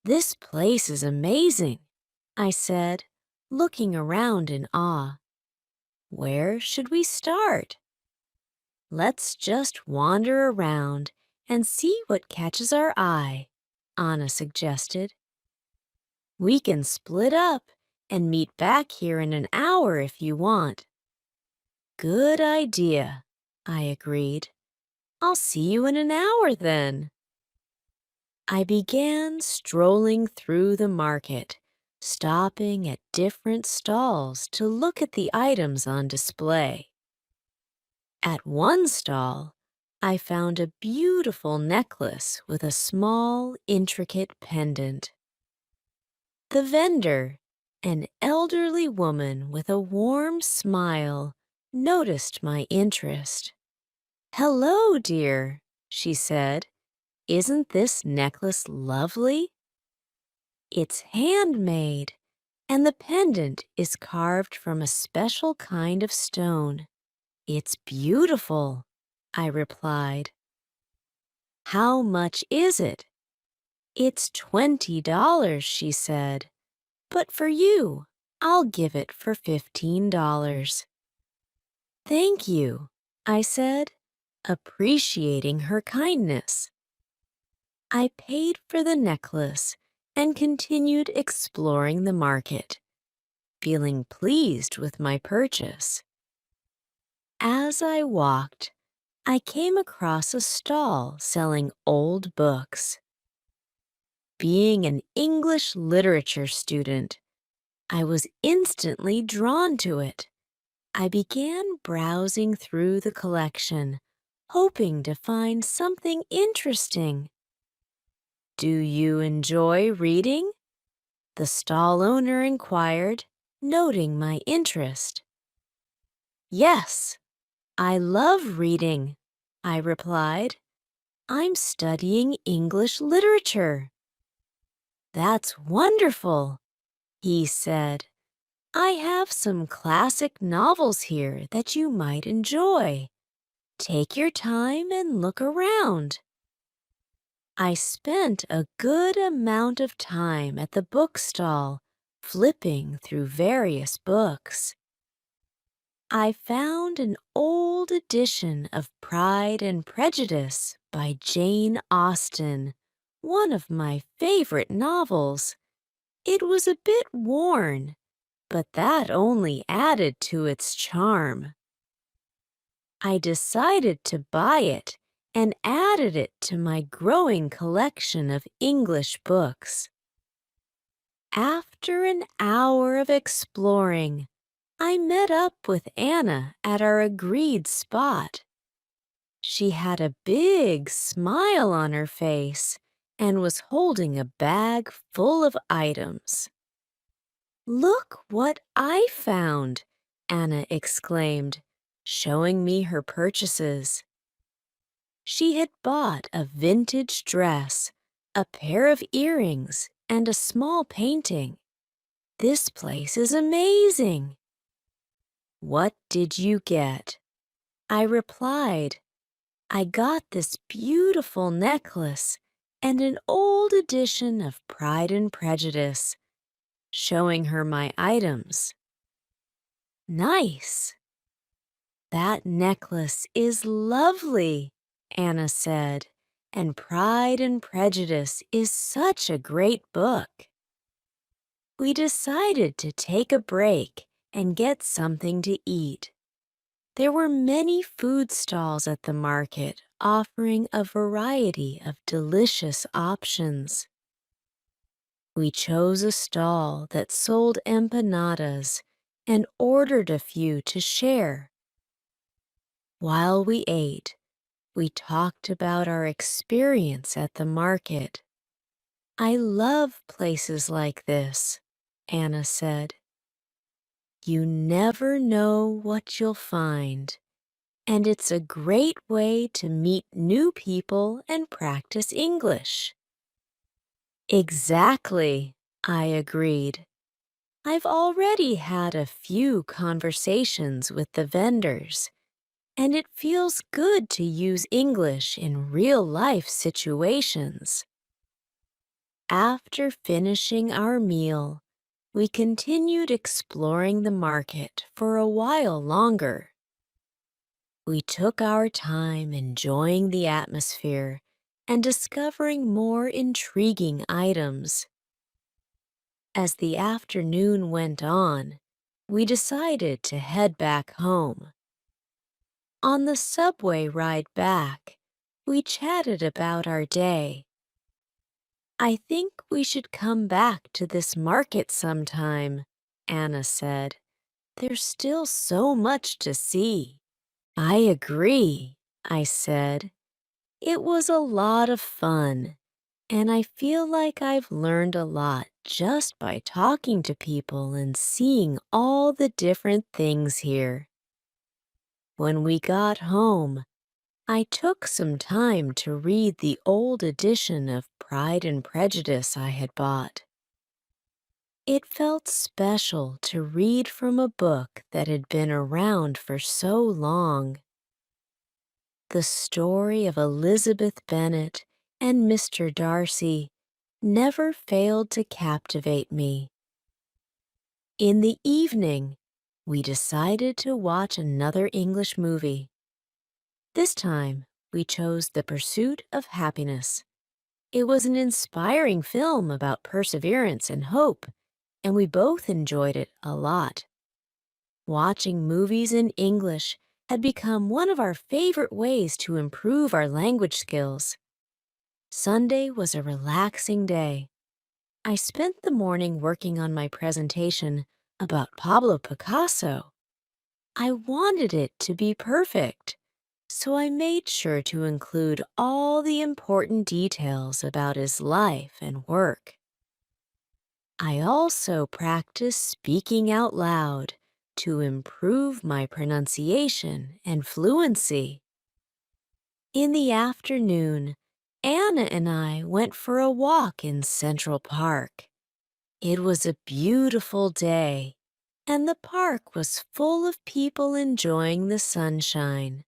this place is amazing," I said, looking around in awe. "Where should we start?" "Let's just wander around and see what catches our eye," Anna suggested. "We can split up and meet back here in an hour if you want." "Good idea," I agreed. "I'll see you in an hour then." I began strolling through the market, stopping at different stalls to look at the items on display. At one stall, I found a beautiful necklace with a small, intricate pendant. The vendor, an elderly woman with a warm smile, noticed my interest. "Hello, dear," she said. "Isn't this necklace lovely? It's handmade, and the pendant is carved from a special kind of stone. It's beautiful," I replied. "How much is it?" "It's $20, she said. "But for you, I'll give it for $15. "Thank you," I said, appreciating her kindness. I paid for the necklace and continued exploring the market, feeling pleased with my purchase. As I walked, I came across a stall selling old books. Being an English literature student, I was instantly drawn to it. I began browsing through the collection, hoping to find something interesting. "Do you enjoy reading?" the stall owner inquired, noting my interest. "Yes, I love reading," I replied. "I'm studying English literature." That's wonderful, he said. I have some classic novels here that you might enjoy. Take your time and look around. I spent a good amount of time at the bookstall, flipping through various books. I found an old edition of Pride and Prejudice by Jane Austen, one of my favorite novels. It was a bit worn, but that only added to its charm. I decided to buy it and added it to my growing collection of English books. After an hour of exploring, I met up with Anna at our agreed spot. She had a big smile on her face and was holding a bag full of items. "Look what I found!" Anna exclaimed, showing me her purchases. She had bought a vintage dress, a pair of earrings, and a small painting. "This place is amazing!" "What did you get?" I replied, "I got this beautiful necklace and an old edition of Pride and Prejudice," showing her my items. "Nice." "That necklace is lovely," Anna said, "and Pride and Prejudice is such a great book." We decided to take a break and get something to eat. There were many food stalls at the market offering a variety of delicious options. We chose a stall that sold empanadas and ordered a few to share. While we ate, we talked about our experience at the market. "I love places like this," Anna said. "You never know what you'll find, and it's a great way to meet new people and practice English." "Exactly," I agreed. "I've already had a few conversations with the vendors, and it feels good to use English in real-life situations." After finishing our meal, we continued exploring the market for a while longer. We took our time enjoying the atmosphere and discovering more intriguing items. As the afternoon went on, we decided to head back home. On the subway ride back, we chatted about our day. "I think we should come back to this market sometime," Anna said. "There's still so much to see." "I agree," I said. "It was a lot of fun, and I feel like I've learned a lot just by talking to people and seeing all the different things here." When we got home, I took some time to read the old edition of Pride and Prejudice I had bought. It felt special to read from a book that had been around for so long. The story of Elizabeth Bennet and Mr. Darcy never failed to captivate me. In the evening, we decided to watch another English movie. This time, we chose The Pursuit of Happiness. It was an inspiring film about perseverance and hope, and we both enjoyed it a lot. Watching movies in English had become one of our favorite ways to improve our language skills. Sunday was a relaxing day. I spent the morning working on my presentation about Pablo Picasso. I wanted it to be perfect, so I made sure to include all the important details about his life and work. I also practiced speaking out loud to improve my pronunciation and fluency. In the afternoon, Anna and I went for a walk in Central Park. It was a beautiful day, and the park was full of people enjoying the sunshine.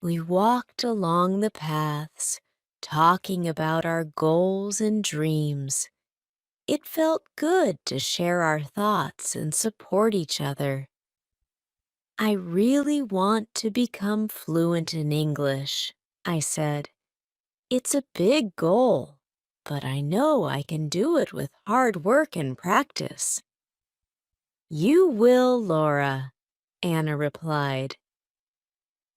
We walked along the paths, talking about our goals and dreams. It felt good to share our thoughts and support each other. I really want to become fluent in English, I said. It's a big goal, but I know I can do it with hard work and practice. You will, Laura, Anna replied.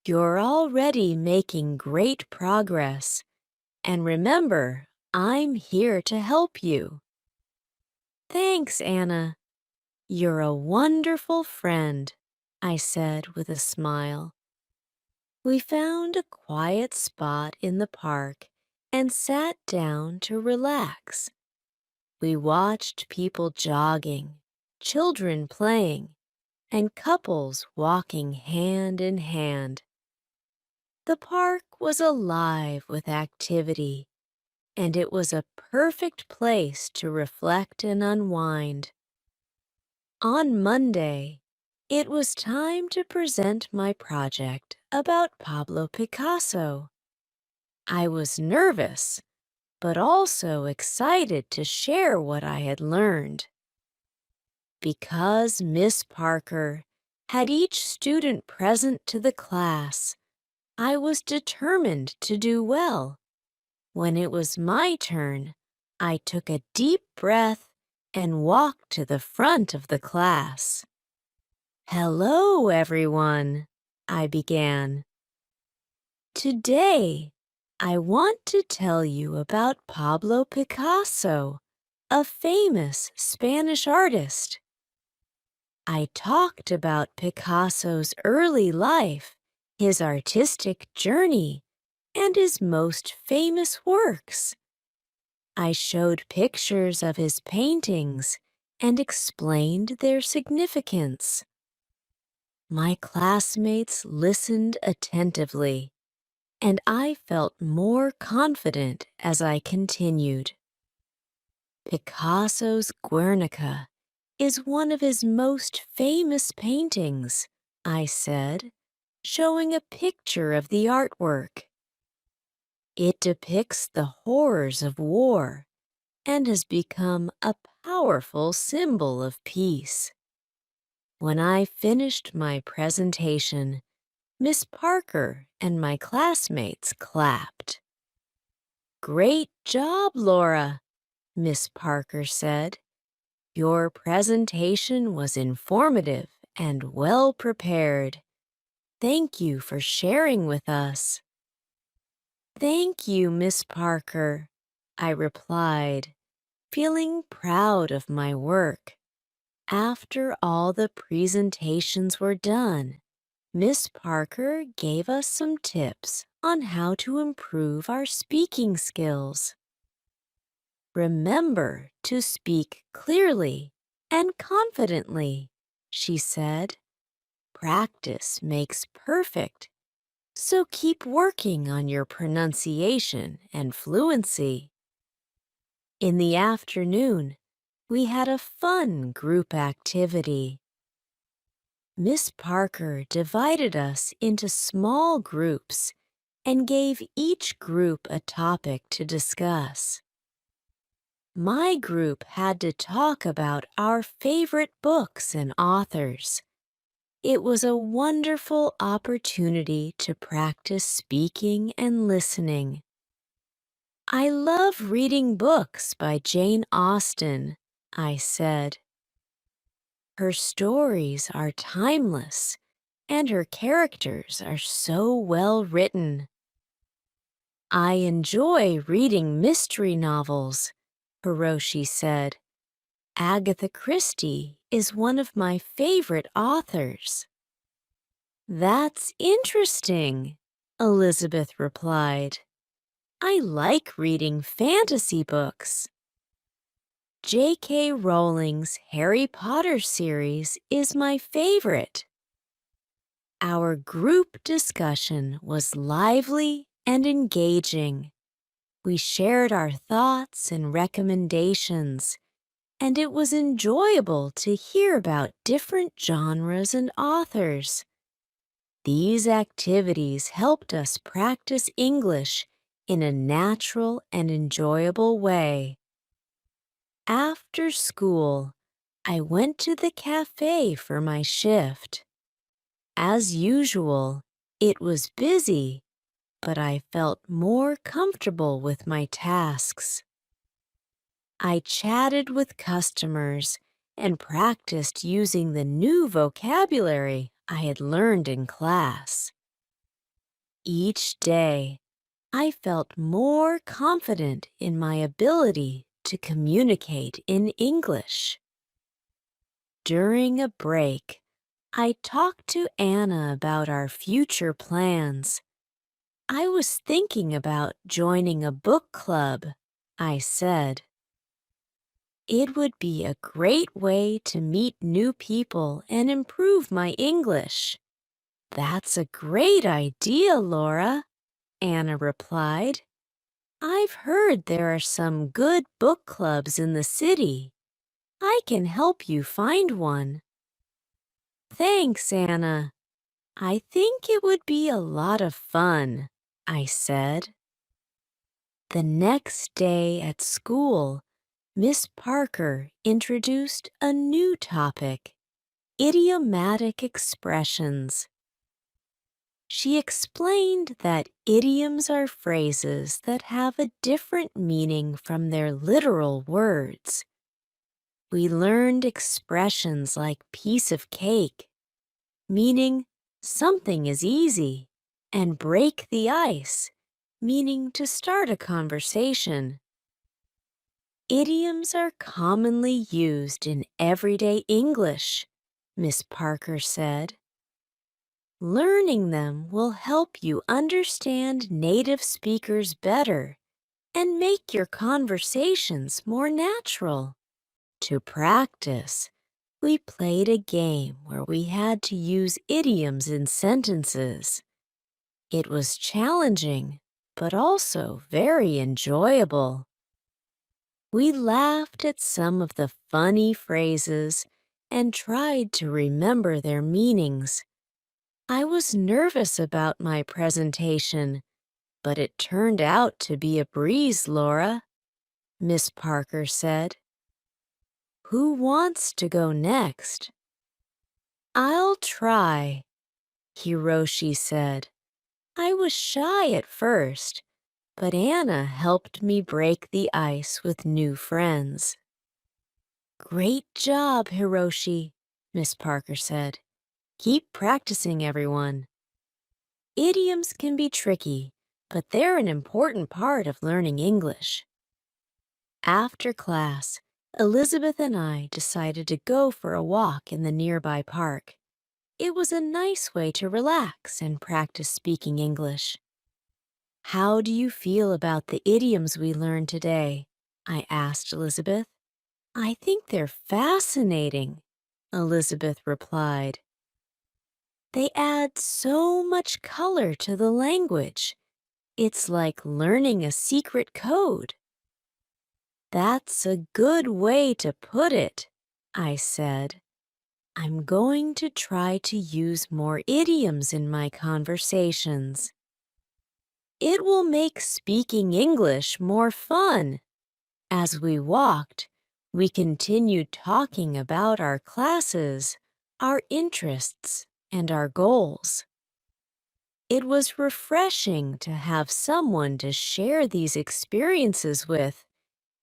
You're already making great progress, and remember, I'm here to help you. Thanks, Anna. You're a wonderful friend, I said with a smile. We found a quiet spot in the park and sat down to relax. We watched people jogging, children playing, and couples walking hand in hand. The park was alive with activity, and it was a perfect place to reflect and unwind. On Monday, it was time to present my project about Pablo Picasso. I was nervous, but also excited to share what I had learned. Because Miss Parker had each student present to the class, I was determined to do well. When it was my turn, I took a deep breath and walked to the front of the class. Hello, everyone, I began. Today, I want to tell you about Pablo Picasso, a famous Spanish artist. I talked about Picasso's early life, his artistic journey, and his most famous works. I showed pictures of his paintings and explained their significance. My classmates listened attentively, and I felt more confident as I continued. Picasso's Guernica is one of his most famous paintings, I said, showing a picture of the artwork. It depicts the horrors of war and has become a powerful symbol of peace. When I finished my presentation, Miss Parker and my classmates clapped. Great job, Laura, Miss Parker said. Your presentation was informative and well prepared. Thank you for sharing with us. Thank you, Miss Parker, I replied, feeling proud of my work. After all the presentations were done, Miss Parker gave us some tips on how to improve our speaking skills. Remember to speak clearly and confidently, she said. Practice makes perfect, so keep working on your pronunciation and fluency. In the afternoon, we had a fun group activity. Miss Parker divided us into small groups and gave each group a topic to discuss. My group had to talk about our favorite books and authors. It was a wonderful opportunity to practice speaking and listening. I love reading books by Jane Austen, I said. Her stories are timeless, and her characters are so well written. I enjoy reading mystery novels, Hiroshi said. Agatha Christie is one of my favorite authors. That's interesting, Elizabeth replied. I like reading fantasy books. J.K. Rowling's Harry Potter series is my favorite. Our group discussion was lively and engaging. We shared our thoughts and recommendations, and it was enjoyable to hear about different genres and authors. These activities helped us practice English in a natural and enjoyable way. After school, I went to the cafe for my shift. As usual, it was busy, but I felt more comfortable with my tasks. I chatted with customers and practiced using the new vocabulary I had learned in class. Each day, I felt more confident in my ability to communicate in English. During a break, I talked to Anna about our future plans. I was thinking about joining a book club, I said. It would be a great way to meet new people and improve my English. That's a great idea, Laura, Anna replied. I've heard there are some good book clubs in the city. I can help you find one. Thanks, Anna. I think it would be a lot of fun, I said. The next day at school, Miss Parker introduced a new topic, idiomatic expressions. She explained that idioms are phrases that have a different meaning from their literal words. We learned expressions like piece of cake, meaning something is easy, and break the ice, meaning to start a conversation. Idioms are commonly used in everyday English, Miss Parker said. Learning them will help you understand native speakers better and make your conversations more natural. To practice, we played a game where we had to use idioms in sentences. It was challenging, but also very enjoyable. We laughed at some of the funny phrases and tried to remember their meanings. I was nervous about my presentation, but it turned out to be a breeze, Laura, Miss Parker said. Who wants to go next? I'll try, Hiroshi said. I was shy at first, but Anna helped me break the ice with new friends. Great job, Hiroshi, Miss Parker said. Keep practicing, everyone. Idioms can be tricky, but they're an important part of learning English. After class, Elizabeth and I decided to go for a walk in the nearby park. It was a nice way to relax and practice speaking English. How do you feel about the idioms we learned today? I asked Elizabeth. I think they're fascinating, Elizabeth replied. They add so much color to the language. It's like learning a secret code. That's a good way to put it, I said. I'm going to try to use more idioms in my conversations. It will make speaking English more fun. As we walked, we continued talking about our classes, our interests, and our goals. It was refreshing to have someone to share these experiences with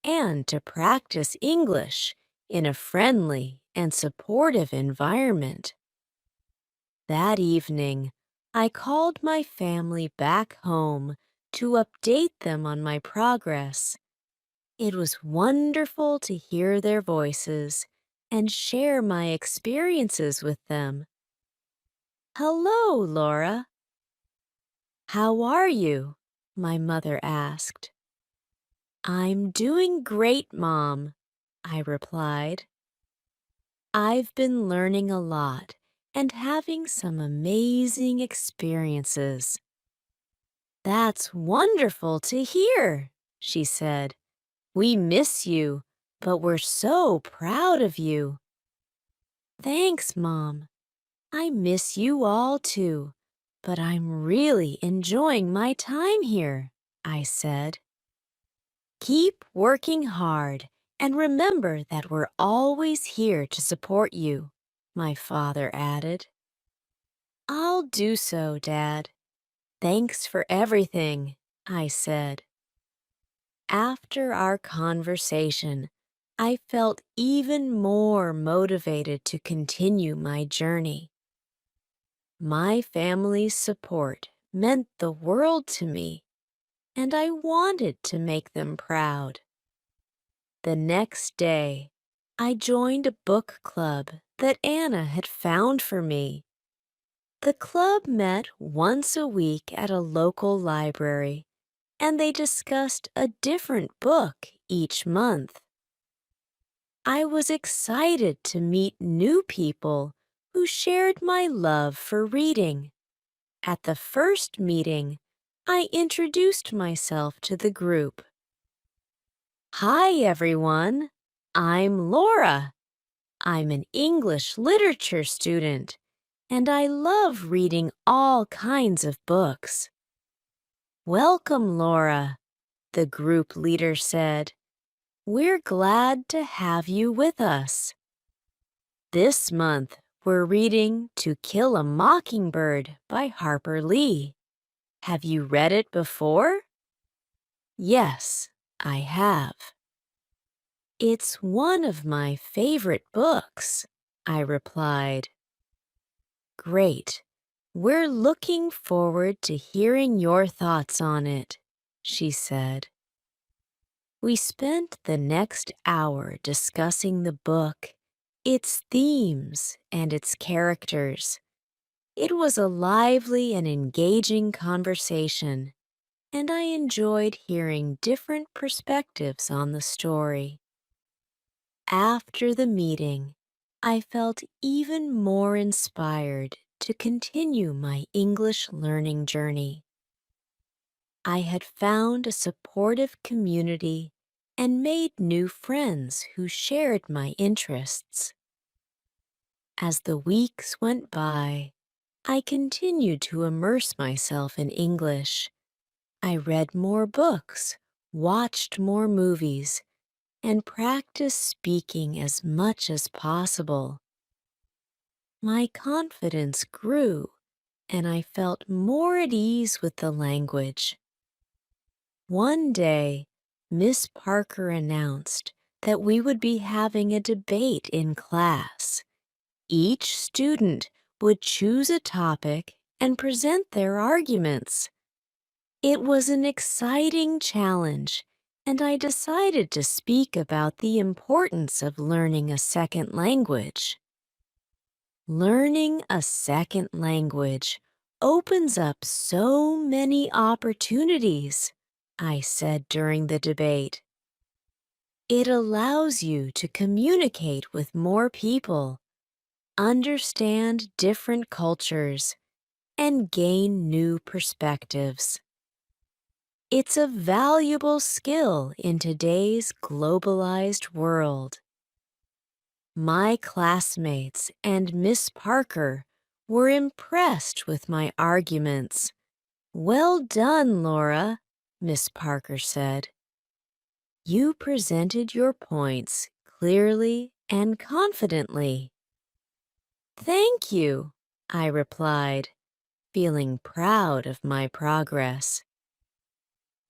and to practice English in a friendly and supportive environment. That evening, I called my family back home to update them on my progress. It was wonderful to hear their voices and share my experiences with them. Hello, Laura. How are you? My mother asked. I'm doing great, Mom, I replied. I've been learning a lot and having some amazing experiences. That's wonderful to hear, she said. "We miss you, but we're so proud of you." "Thanks, Mom. I miss you all too, but I'm really enjoying my time here," I said. "Keep working hard and remember that we're always here to support you," my father added. "I'll do so, Dad. Thanks for everything," I said. After our conversation, I felt even more motivated to continue my journey. My family's support meant the world to me, and I wanted to make them proud. The next day, I joined a book club that Anna had found for me. The club met once a week at a local library, and they discussed a different book each month. I was excited to meet new people who shared my love for reading. At the first meeting, I introduced myself to the group. "Hi, everyone. I'm Laura. I'm an English literature student, and I love reading all kinds of books." "Welcome, Laura," the group leader said. "We're glad to have you with us. This month, we're reading To Kill a Mockingbird by Harper Lee. Have you read it before?" "Yes, I have." "It's one of my favorite books," I replied. "Great. We're looking forward to hearing your thoughts on it," she said. We spent the next hour discussing the book, its themes, and its characters. It was a lively and engaging conversation, and I enjoyed hearing different perspectives on the story. After the meeting, I felt even more inspired to continue my English learning journey. I had found a supportive community and made new friends who shared my interests. As the weeks went by, I continued to immerse myself in English. I read more books, watched more movies, and practiced speaking as much as possible. My confidence grew, and I felt more at ease with the language. One day, Miss Parker announced that we would be having a debate in class. Each student would choose a topic and present their arguments. It was an exciting challenge, and I decided to speak about the importance of learning a second language. Learning a second language opens up so many opportunities, I said during the debate. It allows you to communicate with more people, understand different cultures, and gain new perspectives. It's a valuable skill in today's globalized world. My classmates and Miss Parker were impressed with my arguments. "Well done, Laura," Miss Parker said. "You presented your points clearly and confidently." "Thank you," I replied, feeling proud of my progress.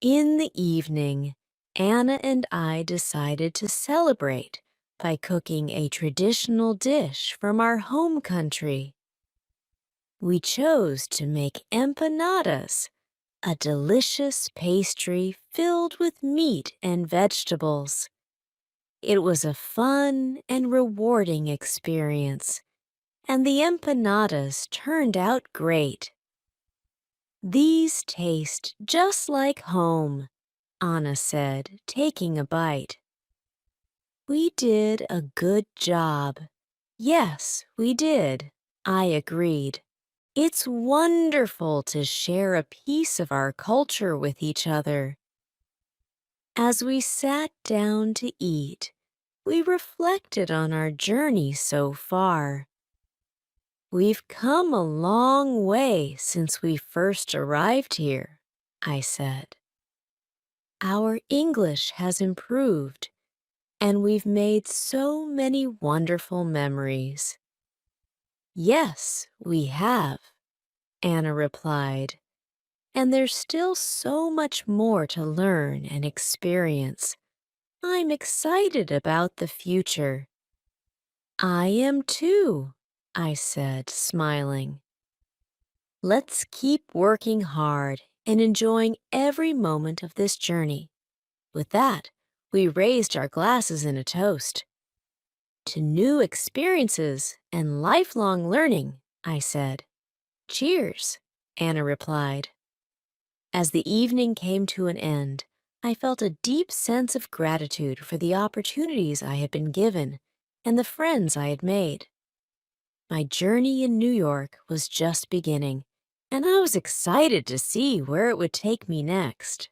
In the evening, Anna and I decided to celebrate by cooking a traditional dish from our home country. We chose to make empanadas, a delicious pastry filled with meat and vegetables. It was a fun and rewarding experience, and the empanadas turned out great. "These taste just like home," Anna said, taking a bite. "We did a good job." "Yes, we did," I agreed. "It's wonderful to share a piece of our culture with each other." As we sat down to eat, we reflected on our journey so far. We've come a long way since we first arrived here, I said. Our English has improved, and we've made so many wonderful memories. Yes, we have, Anna replied, and there's still so much more to learn and experience. I'm excited about the future. I am too, I said, smiling. Let's keep working hard and enjoying every moment of this journey. With that, we raised our glasses in a toast. To new experiences and lifelong learning, I said. Cheers, Anna replied. As the evening came to an end, I felt a deep sense of gratitude for the opportunities I had been given and the friends I had made. My journey in New York was just beginning, and I was excited to see where it would take me next.